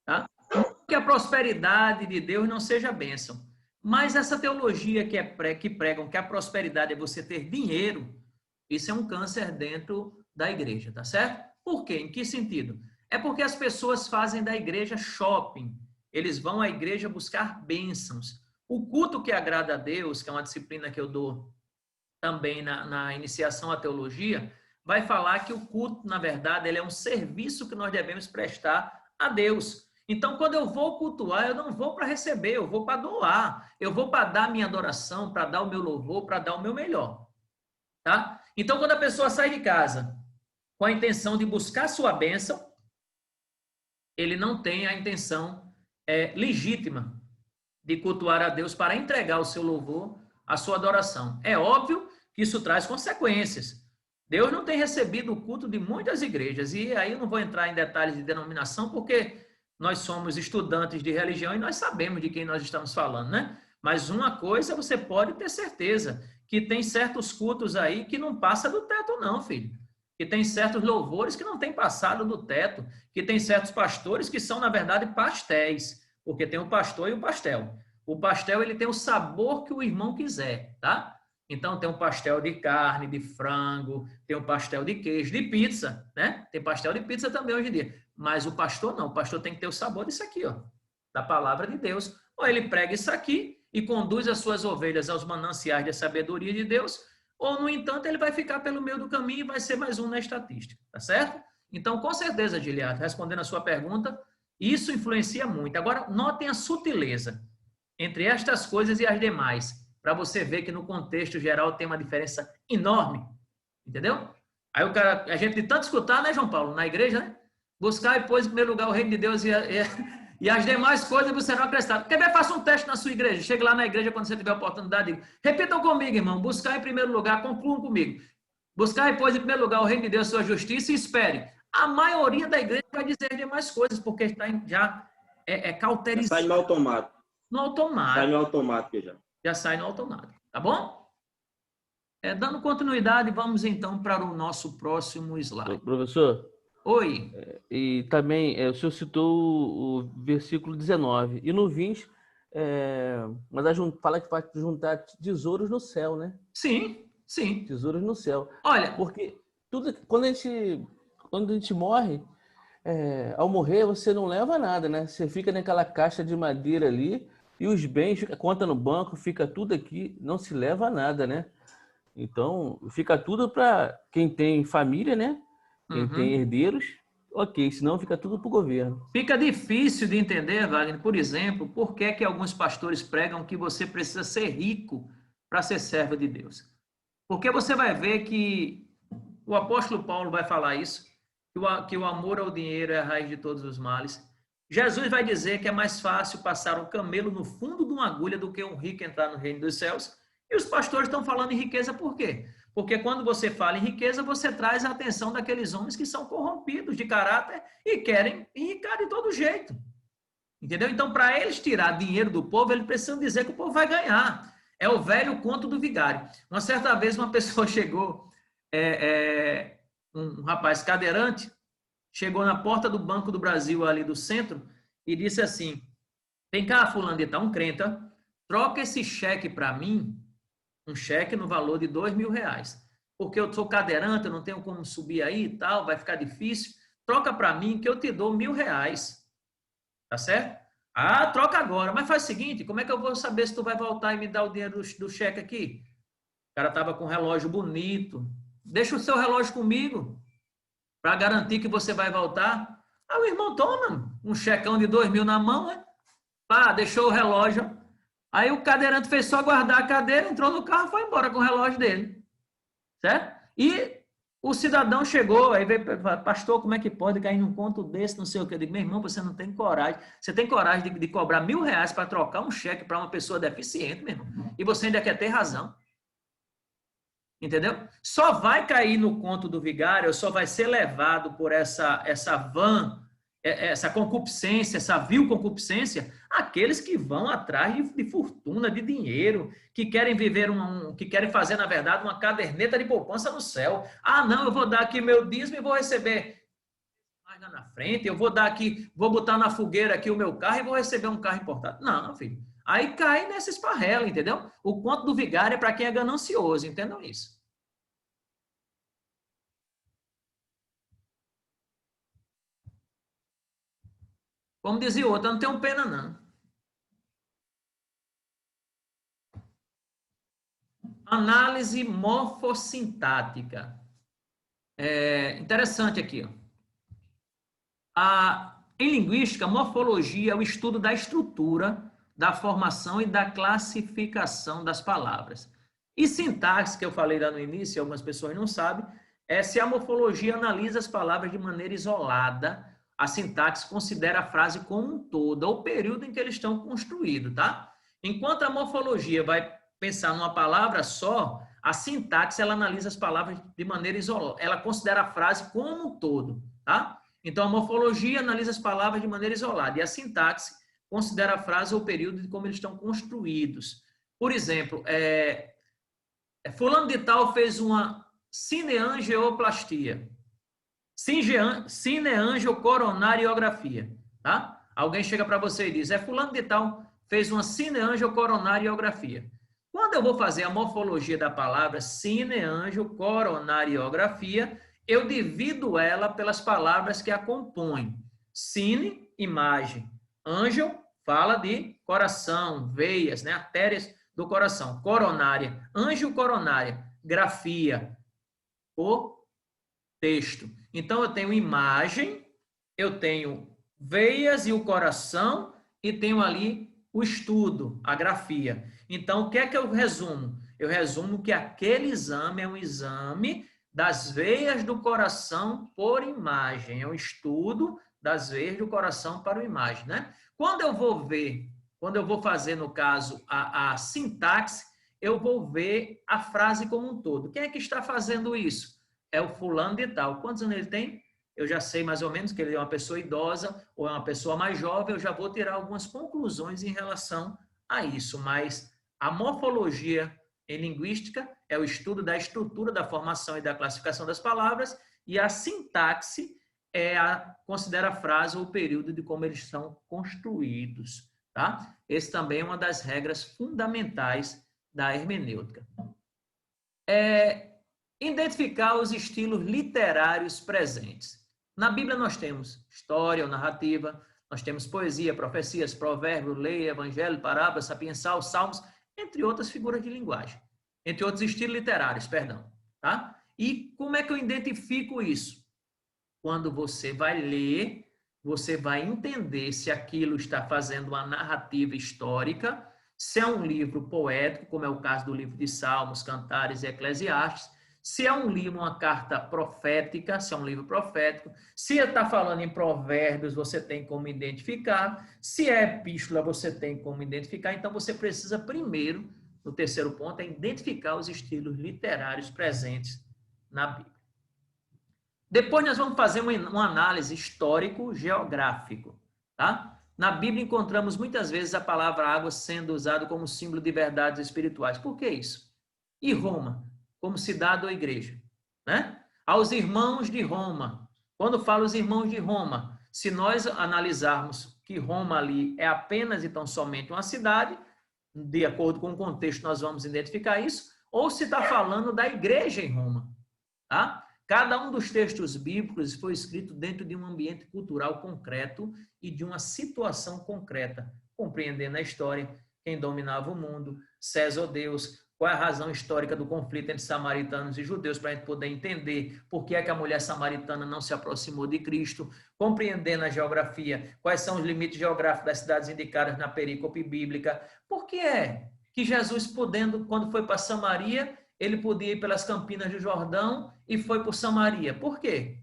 tá? Não que a prosperidade de Deus não seja bênção, mas essa teologia que pregam que a prosperidade é você ter dinheiro, isso é um câncer dentro da igreja, tá certo? Por quê? Em que sentido? É porque as pessoas fazem da igreja shopping, eles vão à igreja buscar bênçãos. O culto que agrada a Deus, que é uma disciplina que eu dou também na iniciação à teologia, vai falar que o culto, na verdade, ele é um serviço que nós devemos prestar a Deus. Então, quando eu vou cultuar, eu não vou para receber, eu vou para doar. Eu vou para dar minha adoração, para dar o meu louvor, para dar o meu melhor. Tá? Então, quando a pessoa sai de casa com a intenção de buscar sua bênção, ele não tem a intenção legítima de cultuar a Deus para entregar o seu louvor, a sua adoração. É óbvio que isso traz consequências. Deus não tem recebido o culto de muitas igrejas, e aí eu não vou entrar em detalhes de denominação, porque nós somos estudantes de religião e nós sabemos de quem nós estamos falando, né? Mas uma coisa você pode ter certeza, que tem certos cultos aí que não passa do teto não, filho. Que tem certos louvores que não tem passado do teto, que tem certos pastores que são, na verdade, pastéis, porque tem o pastor e o pastel. O pastel, ele tem o sabor que o irmão quiser, tá? Então, tem um pastel de carne, de frango, tem um pastel de queijo, de pizza, né? Tem pastel de pizza também hoje em dia. Mas o pastor não, o pastor tem que ter o sabor disso aqui, ó, da palavra de Deus. Ou ele prega isso aqui e conduz as suas ovelhas aos mananciais da sabedoria de Deus, ou, no entanto, ele vai ficar pelo meio do caminho e vai ser mais um na estatística, tá certo? Então, com certeza, Giliardo, respondendo a sua pergunta, isso influencia muito. Agora, notem a sutileza entre estas coisas e as demais, para você ver que no contexto geral tem uma diferença enorme, entendeu? Aí a gente de tanto escutar, né, João Paulo, na igreja, né? Buscar e pôs em primeiro lugar o reino de Deus e as demais coisas você não acrescentar. Quer ver? Faça um teste na sua igreja. Chegue lá na igreja quando você tiver a oportunidade. Repitam comigo, irmão. Buscar em primeiro lugar, concluam comigo. Buscar, pois, em primeiro lugar o reino de Deus, sua justiça, e espere. A maioria da igreja vai dizer demais coisas, porque está já cauterizado. Sai no automático. No automático. Sai no automático já. Já sai no automático. Tá bom? Dando continuidade, vamos então para o nosso próximo slide. Professor, Oi. e também o senhor citou o versículo 19. E no 20, mas fala que vai juntar tesouros no céu, né? Sim, sim. Tesouros no céu. Olha, porque quando a gente morre, ao morrer você não leva nada, né? Você fica naquela caixa de madeira ali e os bens, conta no banco, fica tudo aqui, não se leva nada, né? Então, fica tudo para quem tem família, né? Quem tem herdeiros, ok, senão fica tudo para o governo. Fica difícil de entender, Wagner, por exemplo, por que que alguns pastores pregam que você precisa ser rico para ser servo de Deus. Porque você vai ver que o apóstolo Paulo vai falar isso, que o amor ao dinheiro é a raiz de todos os males. Jesus vai dizer que é mais fácil passar um camelo no fundo de uma agulha do que um rico entrar no reino dos céus. E os pastores estão falando em riqueza por quê? Porque quando você fala em riqueza, você traz a atenção daqueles homens que são corrompidos de caráter e querem enricar de todo jeito. Entendeu? Então, para eles tirar dinheiro do povo, eles precisam dizer que o povo vai ganhar. É o velho conto do vigário. Uma certa vez, uma pessoa chegou, um rapaz cadeirante, chegou na porta do Banco do Brasil, ali do centro, e disse assim: vem cá, fulano de tal, um crente, troca esse cheque para mim, um cheque no valor de R$2.000, porque eu sou cadeirante, eu não tenho como subir aí e tal, vai ficar difícil, troca para mim que eu te dou R$1.000, tá certo? Ah, troca agora, mas faz o seguinte, como é que eu vou saber se tu vai voltar e me dar o dinheiro do cheque aqui? O cara tava com um relógio bonito, deixa o seu relógio comigo, para garantir que você vai voltar. Ah, o irmão toma um checão de 2.000 na mão, né? Pá, deixou o relógio. Aí o cadeirante fez só guardar a cadeira, entrou no carro e foi embora com o relógio dele. Certo? E o cidadão chegou, aí veio, pastor, como é que pode cair num conto desse, não sei o que. Eu digo, meu irmão, você não tem coragem. Você tem coragem de cobrar R$1.000 para trocar um cheque para uma pessoa deficiente, meu irmão. E você ainda quer ter razão. Entendeu? Só vai cair no conto do vigário, só vai ser levado por essa concupiscência, essa vil concupiscência, aqueles que vão atrás de fortuna, de dinheiro, que querem que querem fazer, na verdade, uma caderneta de poupança no céu. Ah, não, eu vou dar aqui meu dízimo e vou receber mais lá na frente, eu vou dar aqui, vou botar na fogueira aqui o meu carro e vou receber um carro importado. Não, filho. Aí cai nessa esparrela, entendeu? O conto do vigário é para quem é ganancioso, entendam isso. Como dizia o outro, eu não tenho pena, não. Análise morfossintática. Interessante aqui. Em linguística, morfologia é o estudo da estrutura, da formação e da classificação das palavras. E sintaxe, que eu falei lá no início, algumas pessoas não sabem, é se a morfologia analisa as palavras de maneira isolada. A sintaxe considera a frase como um todo, ou o período em que eles estão construídos, tá? Enquanto a morfologia vai pensar numa palavra só, a sintaxe ela analisa as palavras de maneira isolada. Ela considera a frase como um todo, tá? Então a morfologia analisa as palavras de maneira isolada e a sintaxe considera a frase ou o período de como eles estão construídos. Por exemplo, fulano de tal fez uma cineangioplastia. Cineangiocoronariografia, tá? Alguém chega para você e diz, fulano de tal fez uma cineangiocoronariografia. Quando eu vou fazer a morfologia da palavra cineangiocoronariografia, eu divido ela pelas palavras que a compõem. Cine, imagem. Angio, fala de coração, veias, né? Artérias do coração. Coronária, angiocoronária. Grafia, o texto. Então, eu tenho imagem, eu tenho veias e o coração, e tenho ali o estudo, a grafia. Então, o que é que eu resumo? Eu resumo que aquele exame é um exame das veias do coração por imagem. É um estudo das veias do coração para a imagem, né? Quando eu vou fazer, no caso, a sintaxe, eu vou ver a frase como um todo. Quem é que está fazendo isso? É o fulano de tal. Quantos anos ele tem? Eu já sei mais ou menos que ele é uma pessoa idosa ou é uma pessoa mais jovem, eu já vou tirar algumas conclusões em relação a isso. Mas a morfologia em linguística é o estudo da estrutura da formação e da classificação das palavras, e a sintaxe considera a frase ou o período de como eles são construídos. Tá? Esse também é uma das regras fundamentais da hermenêutica. Identificar os estilos literários presentes. Na Bíblia nós temos história ou narrativa, nós temos poesia, profecias, provérbio, lei, evangelho, parábola, sapiensal, salmos, entre outras figuras de linguagem, entre outros estilos literários, perdão. Tá? E como é que eu identifico isso? Quando você vai ler, você vai entender se aquilo está fazendo uma narrativa histórica, se é um livro poético, como é o caso do livro de Salmos, Cantares e Eclesiastes, se é um livro, uma carta profética, se é um livro profético, se está falando em provérbios, você tem como identificar, se é epístola, você tem como identificar. Então, você precisa primeiro, no terceiro ponto, identificar os estilos literários presentes na Bíblia. Depois nós vamos fazer uma análise histórico-geográfico, tá? Na Bíblia encontramos muitas vezes a palavra água sendo usada como símbolo de verdades espirituais. Por que isso? E Roma, como cidade ou igreja, né? Aos irmãos de Roma. Quando falo os irmãos de Roma, se nós analisarmos que Roma ali é apenas e tão somente uma cidade, de acordo com o contexto nós vamos identificar isso, ou se está falando da igreja em Roma, tá? Cada um dos textos bíblicos foi escrito dentro de um ambiente cultural concreto e de uma situação concreta, compreendendo a história, quem dominava o mundo, César ou Deus, qual é a razão histórica do conflito entre samaritanos e judeus, para a gente poder entender por que é que a mulher samaritana não se aproximou de Cristo, compreendendo a geografia, quais são os limites geográficos das cidades indicadas na perícope bíblica, por que é que Jesus, quando foi para Samaria, ele podia ir pelas campinas do Jordão e foi por Samaria. Por quê?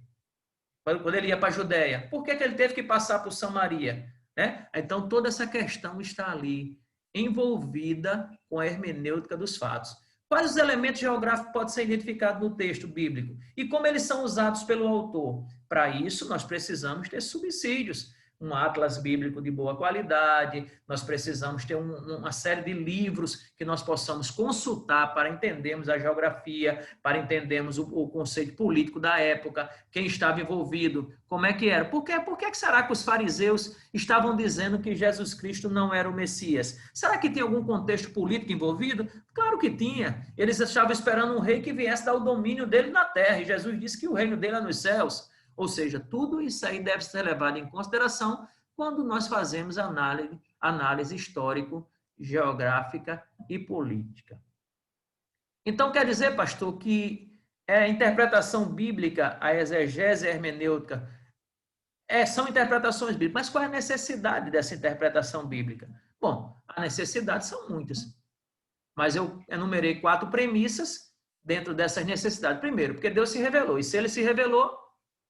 Quando ele ia para a Judéia. Por que ele teve que passar por Samaria? Né? Então, toda essa questão está ali, envolvida com a hermenêutica dos fatos. Quais os elementos geográficos podem ser identificados no texto bíblico? E como eles são usados pelo autor? Para isso, nós precisamos ter subsídios. Um atlas bíblico de boa qualidade, nós precisamos ter uma série de livros que nós possamos consultar para entendermos a geografia, para entendermos o conceito político da época, quem estava envolvido, como é que era. Por que será que os fariseus estavam dizendo que Jesus Cristo não era o Messias? Será que tem algum contexto político envolvido? Claro que tinha. Eles estavam esperando um rei que viesse dar o domínio dele na terra, e Jesus disse que o reino dele é nos céus. Ou seja, tudo isso aí deve ser levado em consideração quando nós fazemos análise histórico, geográfica e política. Então, quer dizer, pastor, que a interpretação bíblica, a exegese e a hermenêutica, são interpretações bíblicas. Mas qual é a necessidade dessa interpretação bíblica? Bom, a necessidade são muitas. Mas eu enumerei 4 premissas dentro dessas necessidades. Primeiro, porque Deus se revelou. E se ele se revelou,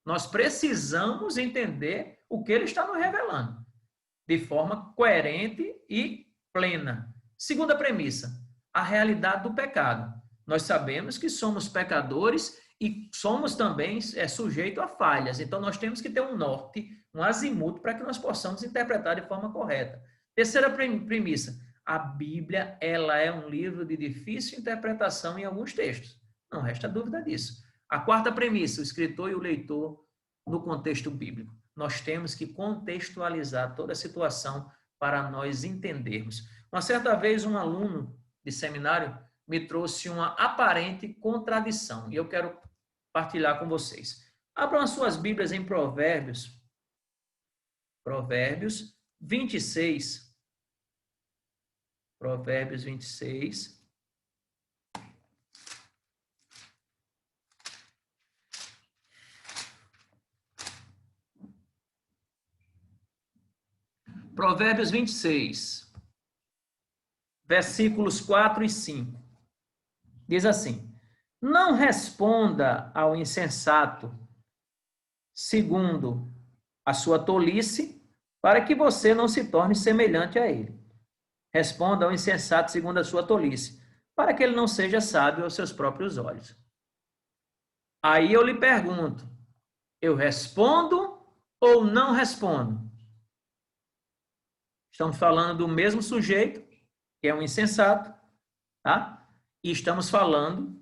nós precisamos entender o que ele está nos revelando, de forma coerente e plena. Segunda premissa, a realidade do pecado. Nós sabemos que somos pecadores e somos também sujeitos a falhas. Então, nós temos que ter um norte, um azimuth, para que nós possamos interpretar de forma correta. Terceira premissa, a Bíblia ela é um livro de difícil interpretação em alguns textos. Não resta dúvida disso. A quarta premissa, o escritor e o leitor no contexto bíblico. Nós temos que contextualizar toda a situação para nós entendermos. Uma certa vez, um aluno de seminário me trouxe uma aparente contradição, e eu quero partilhar com vocês. Abram as suas Bíblias em Provérbios 26. Provérbios 26. Provérbios 26, versículos 4 e 5. Diz assim: não responda ao insensato segundo a sua tolice, para que você não se torne semelhante a ele. Responda ao insensato segundo a sua tolice. para que ele não seja sábio aos seus próprios olhos. Aí eu lhe pergunto, eu respondo ou não respondo? Estamos falando do mesmo sujeito, que é um insensato, tá? E estamos falando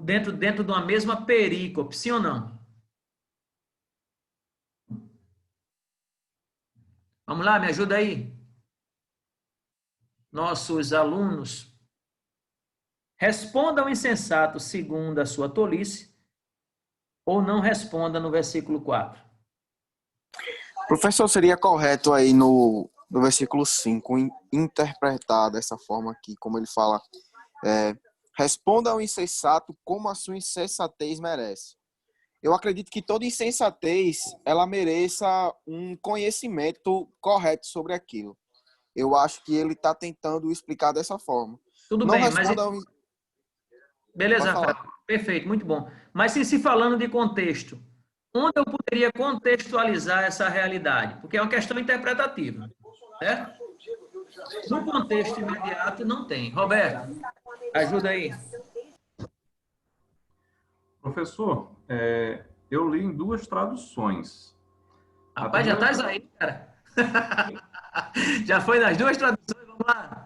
dentro de uma mesma perícope, sim ou não? Vamos lá, me ajuda aí. Nossos alunos. Responda ao insensato segundo a sua tolice, ou não responda no versículo 4. Professor, seria correto aí no versículo 5, interpretar dessa forma aqui, como ele fala, responda ao insensato como a sua insensatez merece. Eu acredito que toda insensatez, ela mereça um conhecimento correto sobre aquilo. Eu acho que ele está tentando explicar dessa forma. Tudo não bem, responda mas... Beleza, Rafael. Perfeito, muito bom. Mas se falando de contexto, onde eu poderia contextualizar essa realidade? Porque é uma questão interpretativa, certo? No contexto imediato, não tem. Roberto, ajuda aí. Professor, eu li em 2 traduções. Rapaz, já estás aí, cara. Já foi nas 2 traduções, vamos lá.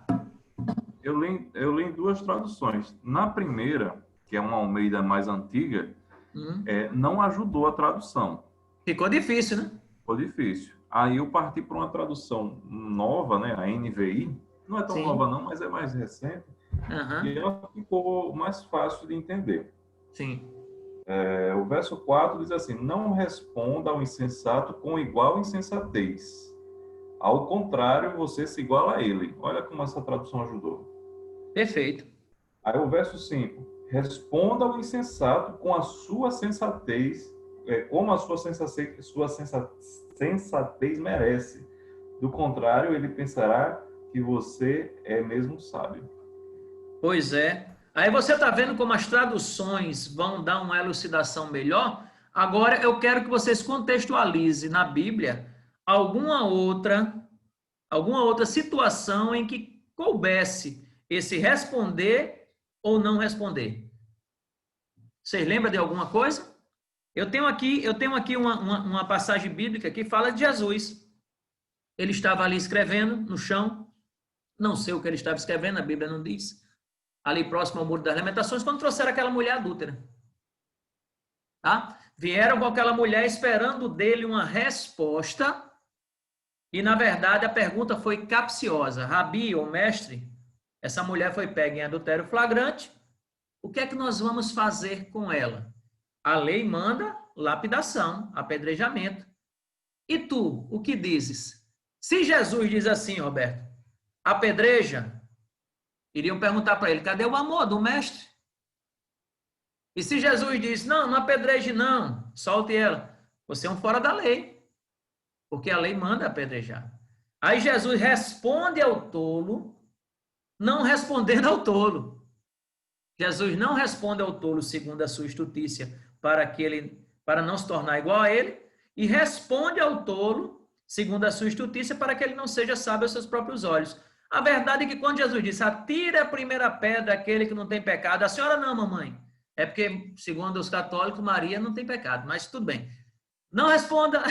Eu li em 2 traduções. Na primeira, que é uma Almeida mais antiga, não ajudou a tradução. Ficou difícil, né? Ficou difícil. Aí eu parti para uma tradução nova, né? A NVI. Não é tão Sim. nova não, mas é mais recente. E ela ficou mais fácil de entender. Sim. O verso 4 diz assim, não responda ao insensato com igual insensatez. Ao contrário, você se iguala a ele. Olha como essa tradução ajudou. Perfeito. Aí o verso 5. Responda ao insensato com a sua sensatez, como a sua sensatez merece. Do contrário, ele pensará que você é mesmo sábio. Pois é. Aí você está vendo como as traduções vão dar uma elucidação melhor? Agora eu quero que vocês contextualizem na Bíblia alguma outra situação em que coubesse esse responder ou não responder. Vocês lembram de alguma coisa? Eu tenho aqui uma passagem bíblica que fala de Jesus. Ele estava ali escrevendo no chão. Não sei o que ele estava escrevendo, a Bíblia não diz. Ali próximo ao Muro das Lamentações, quando trouxeram aquela mulher adúltera. Tá? Vieram com aquela mulher esperando dele uma resposta. E, na verdade, a pergunta foi capciosa. Rabi, ou mestre, essa mulher foi pega em adultério flagrante. O que é que nós vamos fazer com ela? A lei manda lapidação, apedrejamento. E tu, o que dizes? Se Jesus diz assim, Roberto, apedreja, iriam perguntar para ele, cadê o amor do mestre? E se Jesus diz, não apedreje não, solte ela. Você é um fora da lei. Porque a lei manda apedrejar. Aí Jesus responde ao tolo, não respondendo ao tolo. Jesus não responde ao tolo segundo a sua estutícia para não se tornar igual a ele, e responde ao tolo segundo a sua estutícia para que ele não seja sábio aos seus próprios olhos. A verdade é que quando Jesus disse, atire a primeira pedra aquele que não tem pecado, a senhora não, mamãe. É porque, segundo os católicos, Maria não tem pecado, mas tudo bem. Não responda.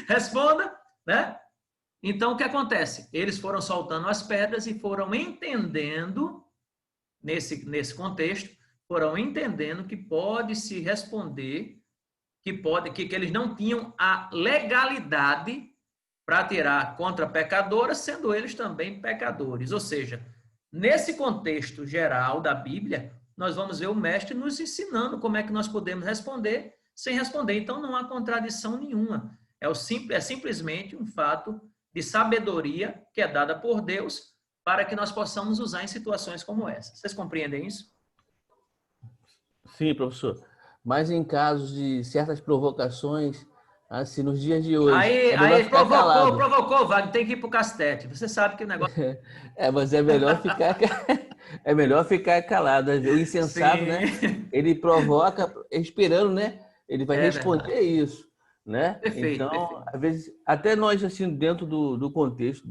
Responda, né? Então, o que acontece? Eles foram soltando as pedras e foram entendendo, nesse contexto, foram entendendo que pode se responder, que eles não tinham a legalidade para atirar contra pecadoras, sendo eles também pecadores. Ou seja, nesse contexto geral da Bíblia, nós vamos ver o mestre nos ensinando como é que nós podemos responder sem responder. Então, não há contradição nenhuma. É simplesmente um fato de sabedoria que é dada por Deus para que nós possamos usar em situações como essa. Vocês compreendem isso? Sim, professor. Mas em casos de certas provocações, assim, nos dias de hoje... Aí provocou, Wagner, tem que ir para o castete. Você sabe que o negócio... mas é melhor ficar... é melhor ficar calado. O insensato, sim, né? Ele provoca esperando, né? Ele vai responder isso, né? Perfeito, então, perfeito. Às vezes, até nós, assim, dentro do contexto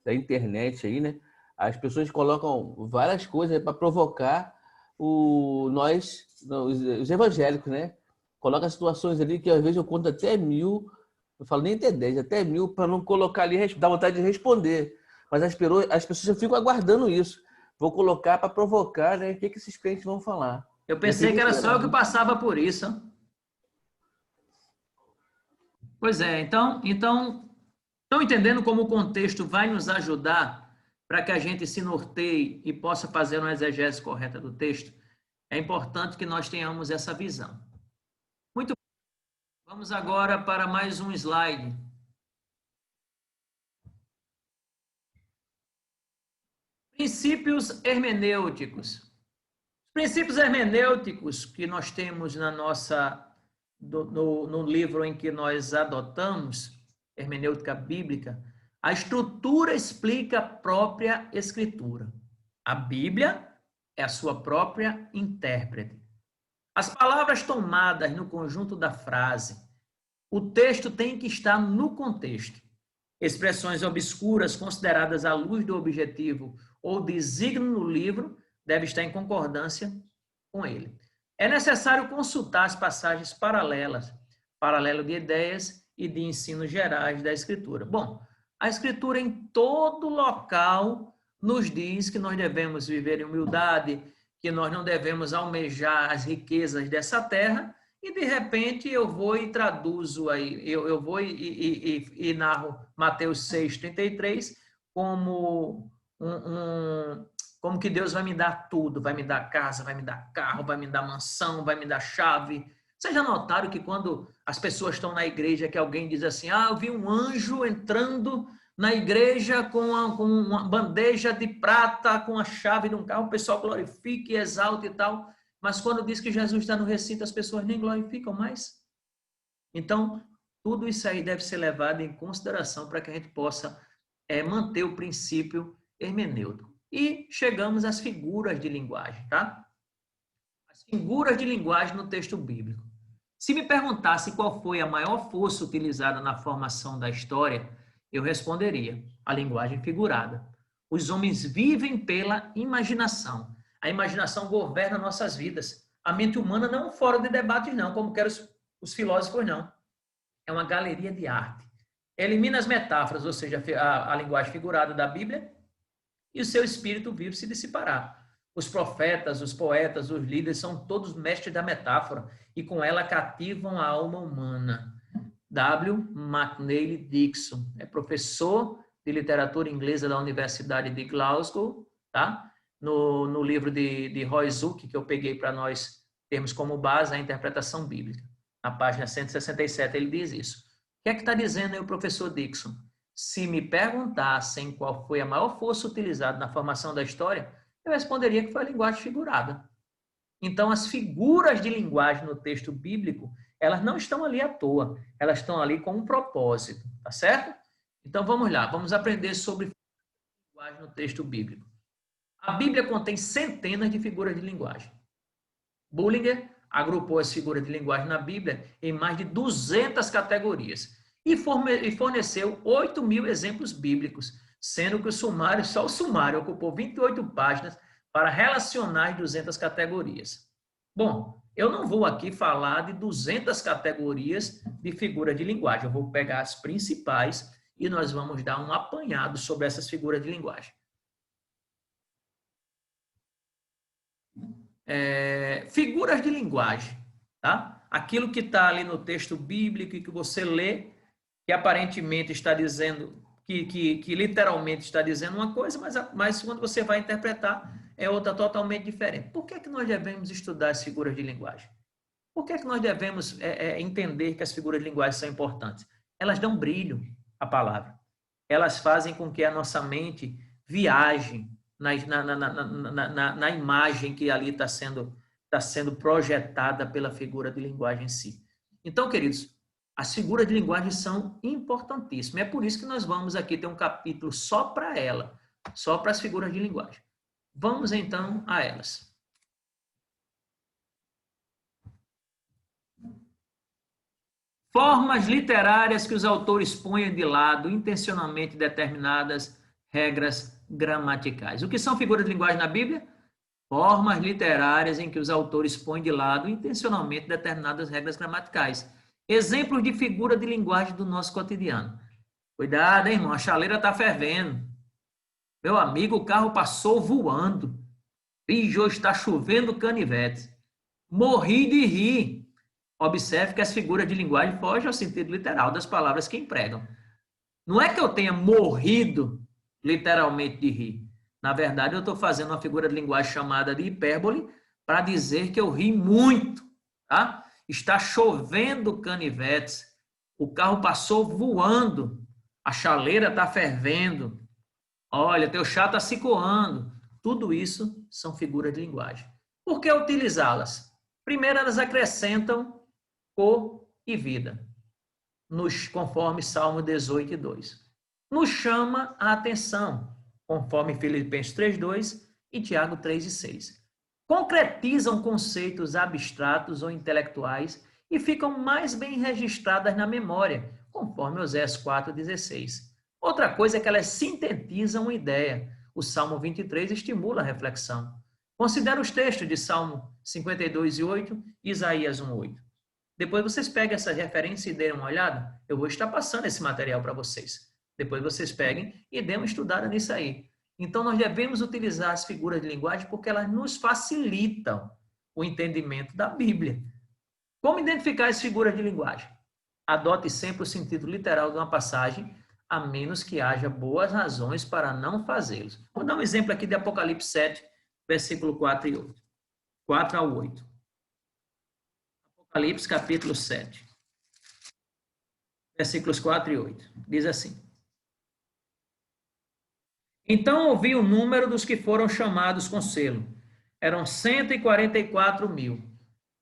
da internet aí, né? As pessoas colocam várias coisas para provocar os evangélicos, né? Coloca situações ali que às vezes eu conto até 1000, eu falo nem até 10, até 1000, para não colocar ali, dá vontade de responder. Mas as pessoas já ficam aguardando isso. Vou colocar para provocar, né? O que esses crentes vão falar. Eu pensei que era só eu que passava por isso. Pois é, então, estão entendendo como o contexto vai nos ajudar para que a gente se norteie e possa fazer uma exegese correta do texto? É importante que nós tenhamos essa visão. Muito bem. Vamos agora para mais um slide. Princípios hermenêuticos. Os princípios hermenêuticos que nós temos no livro em que nós adotamos, hermenêutica bíblica, a estrutura explica a própria escritura. A Bíblia é a sua própria intérprete. As palavras tomadas no conjunto da frase, o texto tem que estar no contexto. Expressões obscuras consideradas à luz do objetivo ou desígnio no livro devem estar em concordância com ele. É necessário consultar as passagens paralelas, paralelo de ideias e de ensinos gerais da Escritura. Bom, a Escritura em todo local nos diz que nós devemos viver em humildade, que nós não devemos almejar as riquezas dessa terra, e de repente eu vou e traduzo aí, eu vou e narro Mateus 6,33 como como que Deus vai me dar tudo, vai me dar casa, vai me dar carro, vai me dar mansão, vai me dar chave. Vocês já notaram que quando as pessoas estão na igreja, que alguém diz assim, eu vi um anjo entrando na igreja com uma bandeja de prata, com a chave de um carro, o pessoal glorifica e exalta e tal, mas quando diz que Jesus está no recinto, as pessoas nem glorificam mais. Então, tudo isso aí deve ser levado em consideração para que a gente possa manter o princípio hermenêutico. E chegamos às figuras de linguagem, tá? As figuras de linguagem no texto bíblico. Se me perguntasse qual foi a maior força utilizada na formação da história, eu responderia: a linguagem figurada. Os homens vivem pela imaginação. A imaginação governa nossas vidas. A mente humana não é um fórum de debates, não, como querem os filósofos, não. É uma galeria de arte. Elimina as metáforas, ou seja, a linguagem figurada da Bíblia, e o seu espírito vivo se dissipará. Os profetas, os poetas, os líderes são todos mestres da metáfora e com ela cativam a alma humana. W. McNeil Dixon é professor de literatura inglesa da Universidade de Glasgow, tá? No livro de Roy Zuck, que eu peguei para nós termos como base a interpretação bíblica. Na página 167 ele diz isso. O que é que está dizendo aí o professor Dixon? Se me perguntassem qual foi a maior força utilizada na formação da história, eu responderia que foi a linguagem figurada. Então, as figuras de linguagem no texto bíblico, elas não estão ali à toa, elas estão ali com um propósito, tá certo? Então, vamos lá, vamos aprender sobre linguagem no texto bíblico. A Bíblia contém centenas de figuras de linguagem. Bullinger agrupou as figuras de linguagem na Bíblia em mais de 200 categorias e forneceu 8.000 exemplos bíblicos, sendo que só o sumário ocupou 28 páginas para relacionar as 200 categorias. Bom, eu não vou aqui falar de 200 categorias de figura de linguagem, eu vou pegar as principais e nós vamos dar um apanhado sobre essas figuras de linguagem. Figuras de linguagem, tá? Aquilo que está ali no texto bíblico e que você lê, que aparentemente está dizendo, que literalmente está dizendo uma coisa, mas quando você vai interpretar, é outra totalmente diferente. Por que nós devemos estudar as figuras de linguagem? Por que nós devemos entender que as figuras de linguagem são importantes? Elas dão brilho à palavra. Elas fazem com que a nossa mente viaje na imagem que ali está sendo projetada pela figura de linguagem em si. Então, queridos, as figuras de linguagem são importantíssimas. É por isso que nós vamos aqui ter um capítulo só para ela, só para as figuras de linguagem. Vamos, então, a elas. Formas literárias que os autores põem de lado intencionalmente determinadas regras gramaticais. O que são figuras de linguagem na Bíblia? Formas literárias em que os autores põem de lado intencionalmente determinadas regras gramaticais. Exemplos de figura de linguagem do nosso cotidiano. Cuidado, hein, irmão, a chaleira está fervendo. Meu amigo, o carro passou voando. E hoje está chovendo canivete. Morri de rir. Observe que as figuras de linguagem fogem ao sentido literal das palavras que empregam. Não é que eu tenha morrido literalmente de rir. Na verdade, eu estou fazendo uma figura de linguagem chamada de hipérbole para dizer que eu ri muito. Tá? Está chovendo canivetes. O carro passou voando. A chaleira está fervendo. Olha, teu chá está se coando. Tudo isso são figuras de linguagem. Por que utilizá-las? Primeiro, elas acrescentam cor e vida, conforme Salmo 18, 2. Nos chama a atenção, conforme Filipenses 3, 2 e Tiago 3 e 6. Concretizam conceitos abstratos ou intelectuais e ficam mais bem registradas na memória, conforme Oséias 4, 16. Outra coisa é que elas sintetizam uma ideia. O Salmo 23 estimula a reflexão. Considera os textos de Salmo 52 e 8 e Isaías 1, 8. Depois vocês peguem essa referência e deem uma olhada. Eu vou estar passando esse material para vocês. Depois vocês peguem e dêem uma estudada nisso aí. Então, nós devemos utilizar as figuras de linguagem porque elas nos facilitam o entendimento da Bíblia. Como identificar as figuras de linguagem? Adote sempre o sentido literal de uma passagem, a menos que haja boas razões para não fazê-los. Vou dar um exemplo aqui de Apocalipse 7, versículo 4 e 8. 4 ao 8. Apocalipse, capítulo 7, versículos 4 e 8. Diz assim: Então ouvi o número dos que foram chamados com selo. Eram 144 mil.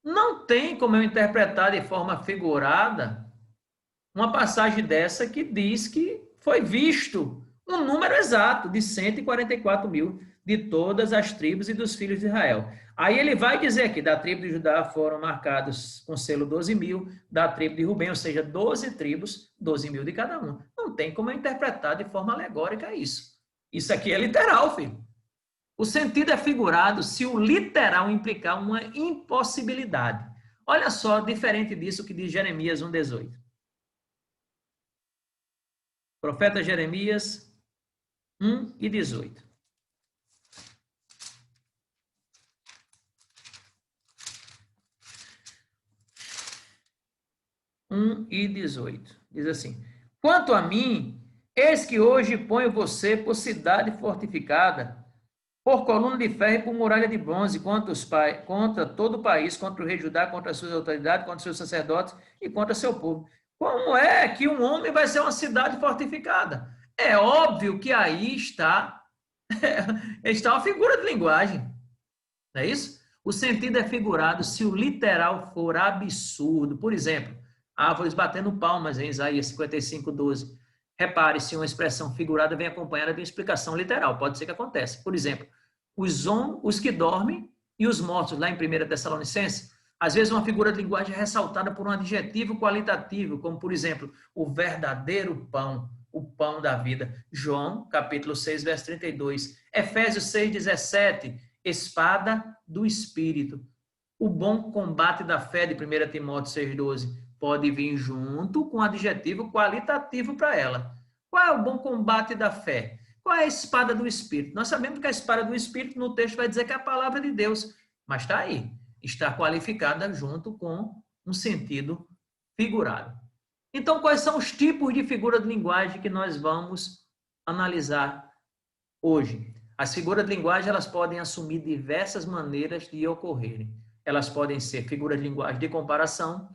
Não tem como eu interpretar de forma figurada uma passagem dessa que diz que foi visto um número exato de 144 mil de todas as tribos e dos filhos de Israel. Aí ele vai dizer que da tribo de Judá foram marcados com selo 12 mil, da tribo de Rubem, ou seja, 12 tribos, 12 mil de cada um. Não tem como eu interpretar de forma alegórica isso. Isso aqui é literal, filho. O sentido é figurado se o literal implicar uma impossibilidade. Olha só, diferente disso que diz Jeremias 1,18. Profeta Jeremias 1:18. Diz assim: Quanto a mim, eis que hoje ponho você por cidade fortificada, por coluna de ferro e por muralha de bronze, contra todo o país, contra o rei de Judá, contra as suas autoridades, contra os seus sacerdotes e contra seu povo. Como é que um homem vai ser uma cidade fortificada? É óbvio que aí está uma figura de linguagem. Não é isso? O sentido é figurado se o literal for absurdo. Por exemplo, árvores batendo palmas em Isaías 55, 12. Repare se uma expressão figurada vem acompanhada de uma explicação literal. Pode ser que aconteça. Por exemplo, os que dormem e os mortos, lá em 1 Tessalonicenses, às vezes uma figura de linguagem é ressaltada por um adjetivo qualitativo, como, por exemplo, o verdadeiro pão, o pão da vida. João, capítulo 6, verso 32. Efésios 6, 17, espada do Espírito. O bom combate da fé de 1 Timóteo 6, 12. Pode vir junto com um adjetivo qualitativo para ela. Qual é o bom combate da fé? Qual é a espada do Espírito? Nós sabemos que a espada do Espírito no texto vai dizer que é a palavra de Deus, mas está aí, está qualificada junto com um sentido figurado. Então, quais são os tipos de figura de linguagem que nós vamos analisar hoje? As figuras de linguagem, elas podem assumir diversas maneiras de ocorrerem. Elas podem ser figuras de linguagem de comparação,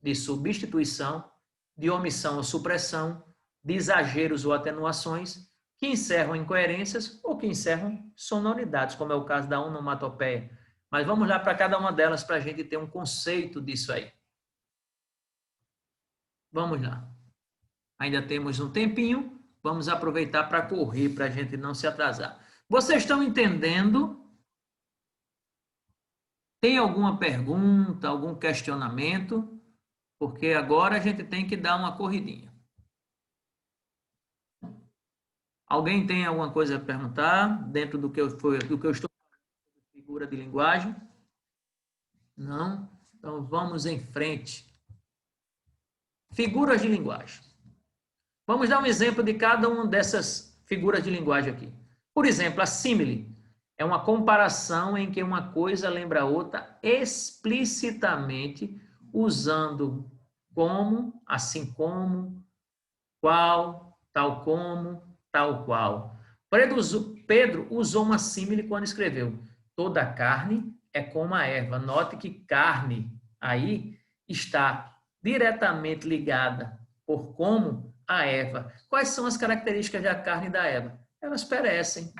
de substituição, de omissão ou supressão, de exageros ou atenuações, que encerram incoerências ou que encerram sonoridades, como é o caso da onomatopeia. Mas vamos lá para cada uma delas para a gente ter um conceito disso aí. Vamos lá. Ainda temos um tempinho, vamos aproveitar para correr, para a gente não se atrasar. Vocês estão entendendo? Tem alguma pergunta, algum questionamento? Porque agora a gente tem que dar uma corridinha. Alguém tem alguma coisa a perguntar dentro do que eu estou falando, figura de linguagem? Não? Então vamos em frente. Figuras de linguagem. Vamos dar um exemplo de cada uma dessas figuras de linguagem aqui. Por exemplo, a símile é uma comparação em que uma coisa lembra a outra explicitamente, usando como, assim como, qual, tal como, tal qual. Pedro usou uma símile quando escreveu: toda carne é como a erva. Note que carne aí está diretamente ligada por como a erva. Quais são as características da carne e da erva? Elas perecem.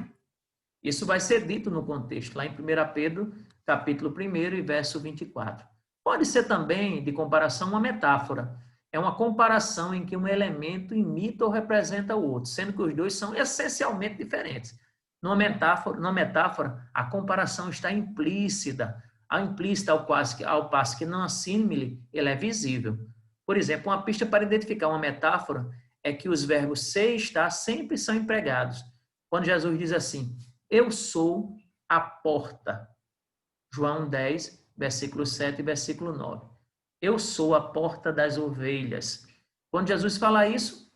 Isso vai ser dito no contexto, lá em 1 Pedro, capítulo 1 e verso 24. Pode ser também, de comparação, uma metáfora. É uma comparação em que um elemento imita ou representa o outro, sendo que os dois são essencialmente diferentes. Numa metáfora, a comparação está implícita, ao passo que na símile, ele é visível. Por exemplo, uma pista para identificar uma metáfora é que os verbos ser e estar sempre são empregados. Quando Jesus diz assim: eu sou a porta. João 10, versículo 7 e versículo 9. Eu sou a porta das ovelhas. Quando Jesus fala isso,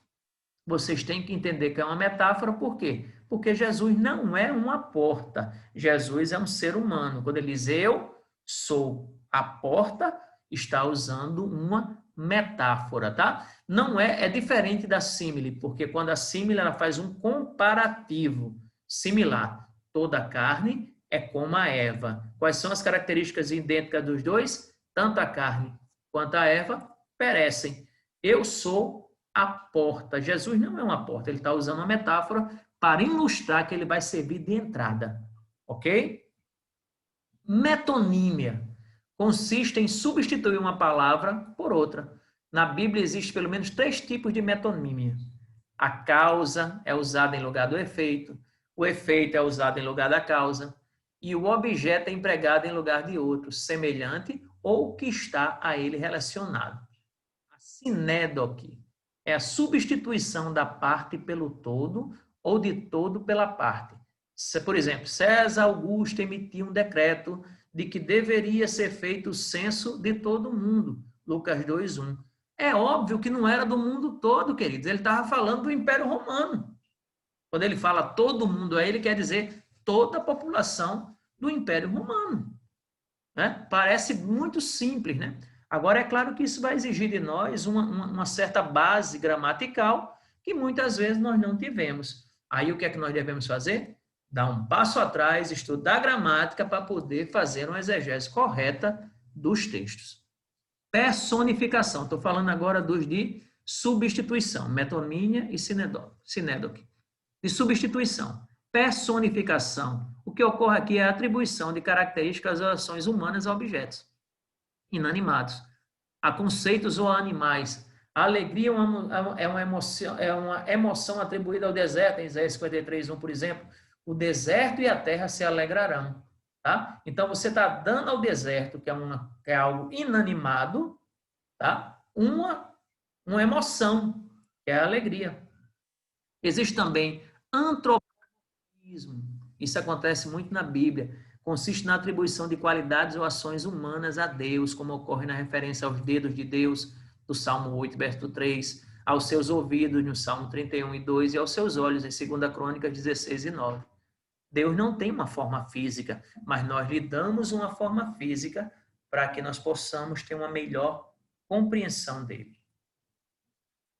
vocês têm que entender que é uma metáfora. Por quê? Porque Jesus não é uma porta. Jesus é um ser humano. Quando ele diz eu sou a porta, está usando uma metáfora, tá? Não é diferente da símile, porque quando a símile ela faz um comparativo similar. Toda carne é como a erva. Quais são as características idênticas dos dois? Tanto a carne quanto a erva perecem. Eu sou a porta. Jesus não é uma porta, ele está usando uma metáfora para ilustrar que ele vai servir de entrada. Ok? Metonímia consiste em substituir uma palavra por outra. Na Bíblia existe pelo menos 3 tipos de metonímia. A causa é usada em lugar do efeito, o efeito é usado em lugar da causa, e o objeto é empregado em lugar de outro, semelhante ou que está a ele relacionado. A sinédoque é a substituição da parte pelo todo ou de todo pela parte. Por exemplo, César Augusto emitiu um decreto de que deveria ser feito o censo de todo mundo. Lucas 2:1. É óbvio que não era do mundo todo, queridos. Ele estava falando do Império Romano. Quando ele fala todo mundo aí, ele quer dizer toda a população do Império Romano. Né? Parece muito simples, né? Agora, é claro que isso vai exigir de nós uma certa base gramatical que muitas vezes nós não tivemos. Aí, o que é que nós devemos fazer? Dar um passo atrás, estudar gramática para poder fazer uma exegese correta dos textos. Personificação. Estou falando agora dos de substituição, metonímia e sinédoque. De substituição. Personificação. O que ocorre aqui é a atribuição de características às ações humanas a objetos inanimados, a conceitos ou a animais. A alegria é uma emoção atribuída ao deserto, em Isaías 53:1, por exemplo. O deserto e a terra se alegrarão. Tá? Então, você está dando ao deserto, que é algo inanimado, tá? uma emoção, que é a alegria. Existe também antropofagismo. Isso acontece muito na Bíblia. Consiste na atribuição de qualidades ou ações humanas a Deus, como ocorre na referência aos dedos de Deus, do Salmo 8, verso 3, aos seus ouvidos, no Salmo 31:2, e aos seus olhos, em 2 Crônicas 16:9. Deus não tem uma forma física, mas nós lhe damos uma forma física para que nós possamos ter uma melhor compreensão dele.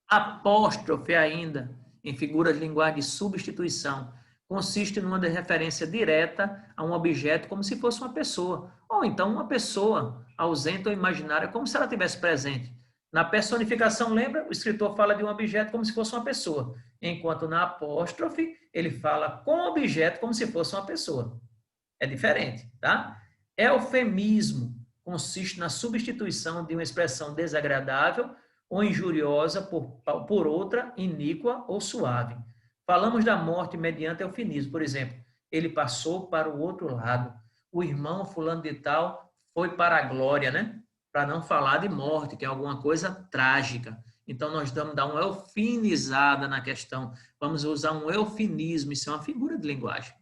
Apóstrofe ainda, em figuras de linguagem de substituição, consiste numa referência direta a um objeto como se fosse uma pessoa, ou então uma pessoa ausente ou imaginária, como se ela estivesse presente. Na personificação, lembra? O escritor fala de um objeto como se fosse uma pessoa, enquanto na apóstrofe ele fala com o objeto como se fosse uma pessoa. É diferente, tá? Eufemismo consiste na substituição de uma expressão desagradável ou injuriosa por outra iníqua ou suave. Falamos da morte mediante eufemismo, por exemplo, ele passou para o outro lado, o irmão fulano de tal foi para a glória, né? Para não falar de morte, que é alguma coisa trágica. Então, nós vamos dar uma eufinizada na questão. Vamos usar um eufemismo, isso é uma figura de linguagem.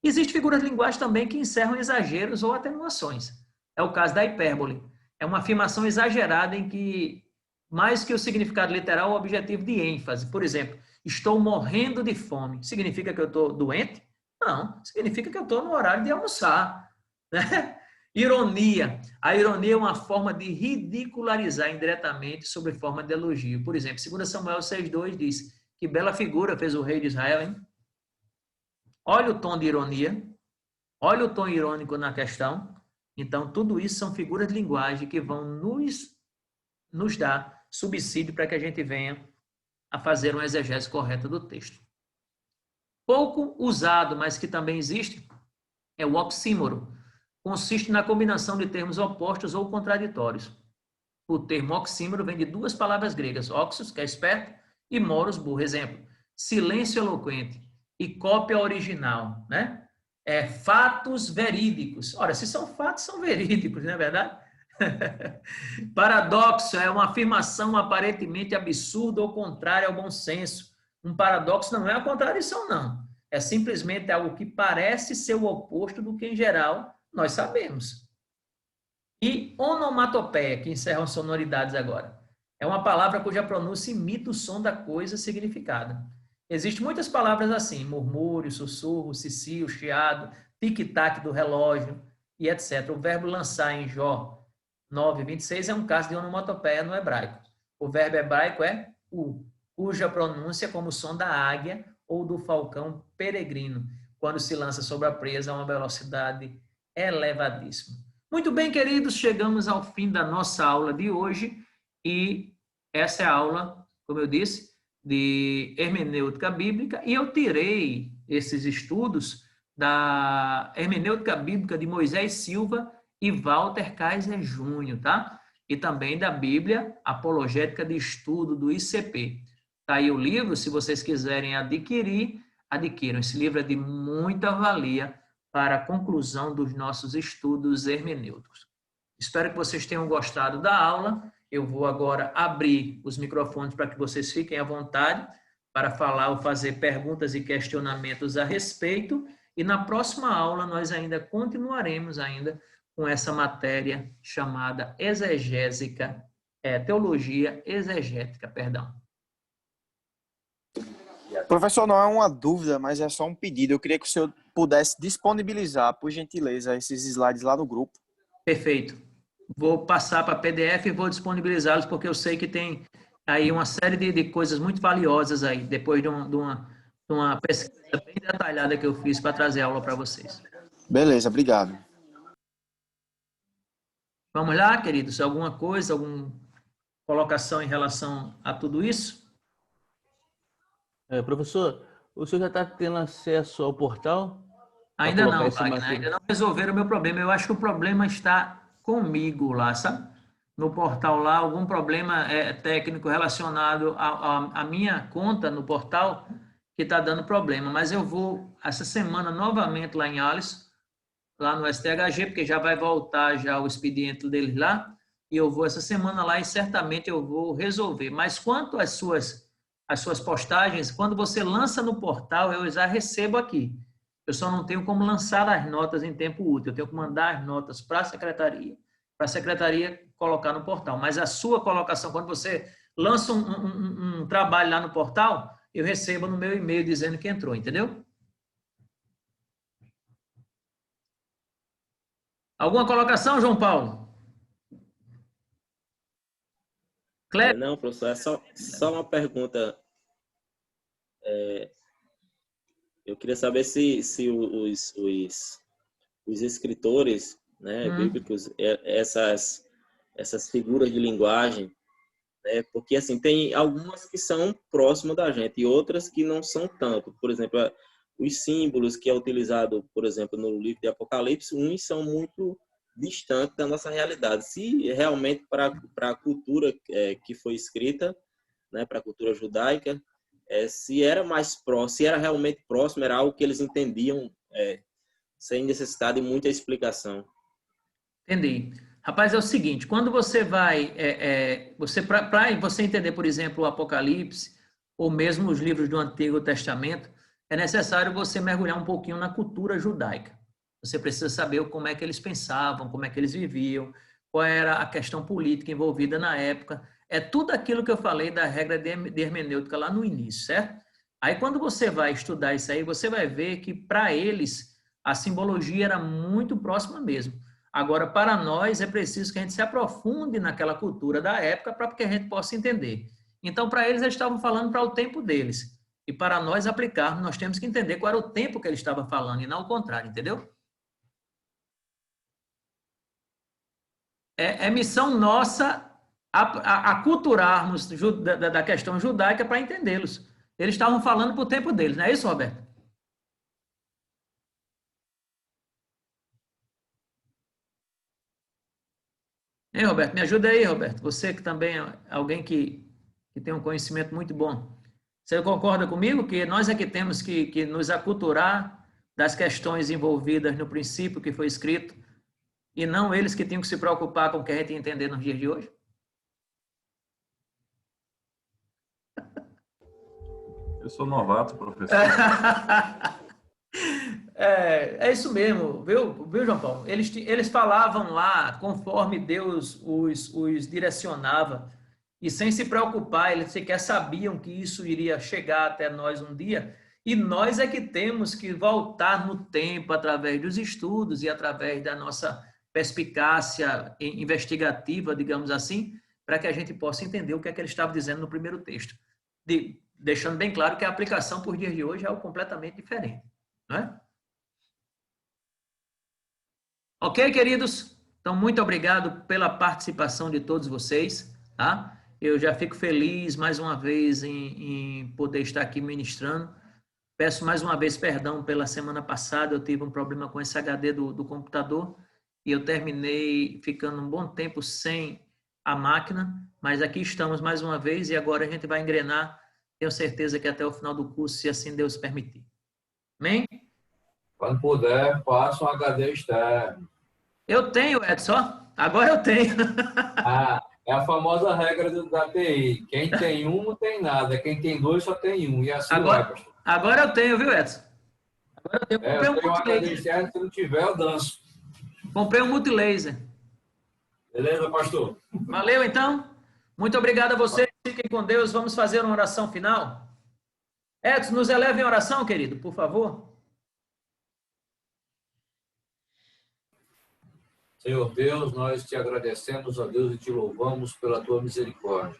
Existem figuras de linguagem também que encerram exageros ou atenuações. É o caso da hipérbole. É uma afirmação exagerada em que, mais que o significado literal, o objetivo de ênfase. Por exemplo, estou morrendo de fome. Significa que eu estou doente? Não, significa que eu estou no horário de almoçar. Né? Ironia. A ironia é uma forma de ridicularizar indiretamente sob forma de elogio. Por exemplo, 2 Samuel 6,2 diz: que bela figura fez o rei de Israel, hein? Olha o tom de ironia, olha o tom irônico na questão. Então, tudo isso são figuras de linguagem que vão nos dar subsídio para que a gente venha a fazer uma exegese correta do texto. Pouco usado, mas que também existe, é o oxímoro. Consiste na combinação de termos opostos ou contraditórios. O termo oxímoro vem de duas palavras gregas, oxos, que é esperto, e moros, burro. Exemplo, silêncio eloquente e cópia original, né? Fatos verídicos. Ora, se são fatos, são verídicos, não é verdade? Paradoxo é uma afirmação aparentemente absurda ou contrária ao bom senso. Um paradoxo não é a contradição, não. É simplesmente algo que parece ser o oposto do que, em geral, nós sabemos. E onomatopeia, que encerram sonoridades agora, é uma palavra cuja pronúncia imita o som da coisa significada. Existem muitas palavras assim, murmúrio, sussurro, cicio, chiado, tic-tac do relógio e etc. O verbo lançar em Jó 9:26 é um caso de onomatopeia no hebraico. O verbo hebraico é cuja pronúncia é como o som da águia ou do falcão peregrino, quando se lança sobre a presa a uma velocidade elevadíssima. Muito bem, queridos, chegamos ao fim da nossa aula de hoje e essa é a aula, como eu disse, de hermenêutica bíblica, e eu tirei esses estudos da hermenêutica bíblica de Moisés Silva e Walter Kaiser Júnior, tá? E também da Bíblia Apologética de Estudo do ICP. Tá aí o livro, se vocês quiserem adquirir, adquiram. Esse livro é de muita valia para a conclusão dos nossos estudos hermenêuticos. Espero que vocês tenham gostado da aula. Eu vou agora abrir os microfones para que vocês fiquem à vontade para falar ou fazer perguntas e questionamentos a respeito. E na próxima aula nós ainda continuaremos ainda com essa matéria chamada teologia exegética, perdão. Professor, não é uma dúvida, mas é só um pedido. Eu queria que o senhor pudesse disponibilizar, por gentileza, esses slides lá no grupo. Perfeito. Vou passar para PDF e vou disponibilizá-los, porque eu sei que tem aí uma série de coisas muito valiosas aí, depois de uma pesquisa bem detalhada que eu fiz para trazer aula para vocês. Beleza, obrigado. Vamos lá, queridos? Alguma coisa, alguma colocação em relação a tudo isso? Professor, o senhor já está tendo acesso ao portal? Ainda não, Wagner, ainda não resolveram o meu problema. Eu acho que o problema está comigo lá, sabe? No portal lá, algum problema técnico relacionado à minha conta no portal que está dando problema. Mas eu vou, essa semana, novamente lá em Alice, lá no STHG, porque já vai voltar já o expediente deles lá, e eu vou essa semana lá e certamente eu vou resolver. Mas quanto às suas postagens, quando você lança no portal, eu já recebo aqui. Eu só não tenho como lançar as notas em tempo útil. Eu tenho que mandar as notas para a secretaria colocar no portal. Mas a sua colocação, quando você lança um trabalho lá no portal, eu recebo no meu e-mail dizendo que entrou, entendeu? Alguma colocação, João Paulo? Cleber? Não, professor, é só uma pergunta. Eu queria saber se os escritores, né, bíblicos, essas figuras de linguagem, né, porque assim, tem algumas que são próximas da gente e outras que não são tanto. Por exemplo, os símbolos que é utilizado, por exemplo, no livro de Apocalipse, uns são muito distantes da nossa realidade. Se realmente para a cultura que foi escrita, né, para a cultura judaica, se era mais próximo, se era realmente próximo, era algo que eles entendiam sem necessidade de muita explicação. Entendi. Rapaz, é o seguinte, quando você vai, para você entender, por exemplo, o Apocalipse, ou mesmo os livros do Antigo Testamento, é necessário você mergulhar um pouquinho na cultura judaica. Você precisa saber como é que eles pensavam, como é que eles viviam, qual era a questão política envolvida na época. É tudo aquilo que eu falei da regra de hermenêutica lá no início, certo? Aí, quando você vai estudar isso aí, você vai ver que, para eles, a simbologia era muito próxima mesmo. Agora, para nós, é preciso que a gente se aprofunde naquela cultura da época para que a gente possa entender. Então, para eles estavam falando para o tempo deles. E para nós aplicarmos, nós temos que entender qual era o tempo que ele estava falando, e não o contrário, entendeu? É missão nossa aculturarmos da questão judaica para entendê-los. Eles estavam falando para o tempo deles, não é isso, Roberto? Ei, Roberto, me ajuda aí, Roberto. Você que também é alguém que tem um conhecimento muito bom. Você concorda comigo que nós é que temos que nos aculturar das questões envolvidas no princípio que foi escrito e não eles que tinham que se preocupar com o que a gente entender nos dias de hoje? Eu sou novato, professor. É isso mesmo, viu, João Paulo? Eles falavam lá conforme Deus os direcionava e sem se preocupar, eles sequer sabiam que isso iria chegar até nós um dia, e nós é que temos que voltar no tempo através dos estudos e através da nossa perspicácia investigativa, digamos assim, para que a gente possa entender o que é que ele estava dizendo no primeiro texto, deixando bem claro que a aplicação por dias de hoje é algo completamente diferente, não é? Ok, queridos? Então, muito obrigado pela participação de todos vocês, tá? Eu já fico feliz, mais uma vez, em poder estar aqui ministrando. Peço mais uma vez perdão pela semana passada, eu tive um problema com esse HD do computador e eu terminei ficando um bom tempo sem a máquina, mas aqui estamos mais uma vez e agora a gente vai engrenar, tenho certeza que até o final do curso, se assim Deus permitir. Amém? Quando puder, faça um HD externo. Eu tenho, Edson. Agora eu tenho. É a famosa regra da TI. Quem tem um não tem nada. Quem tem dois só tem um. E assim agora eu tenho, viu, Edson? Agora eu tenho. Comprei eu tenho um HD externo, se não tiver, eu danço. Comprei um multilaser. Beleza, pastor? Valeu, então. Muito obrigado a vocês. Fiquem com Deus. Vamos fazer uma oração final. Edson, nos eleve em oração, querido, por favor. Senhor Deus, nós te agradecemos, ó Deus, e te louvamos pela tua misericórdia.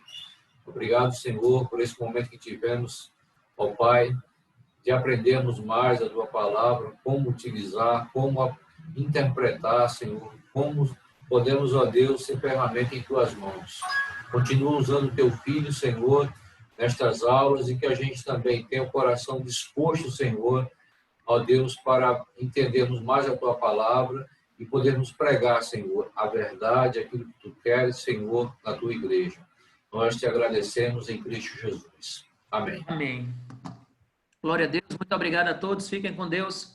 Obrigado, Senhor, por esse momento que tivemos, ó Pai, de aprendermos mais a tua palavra, como utilizar, como interpretar, Senhor, como podemos, ó Deus, ser ferramenta em tuas mãos. Continua usando o teu filho, Senhor, nestas aulas e que a gente também tenha o coração disposto, Senhor, ó Deus, para entendermos mais a tua palavra e podermos pregar, Senhor, a verdade, aquilo que tu queres, Senhor, na tua igreja. Nós te agradecemos em Cristo Jesus. Amém. Amém. Glória a Deus. Muito obrigado a todos. Fiquem com Deus.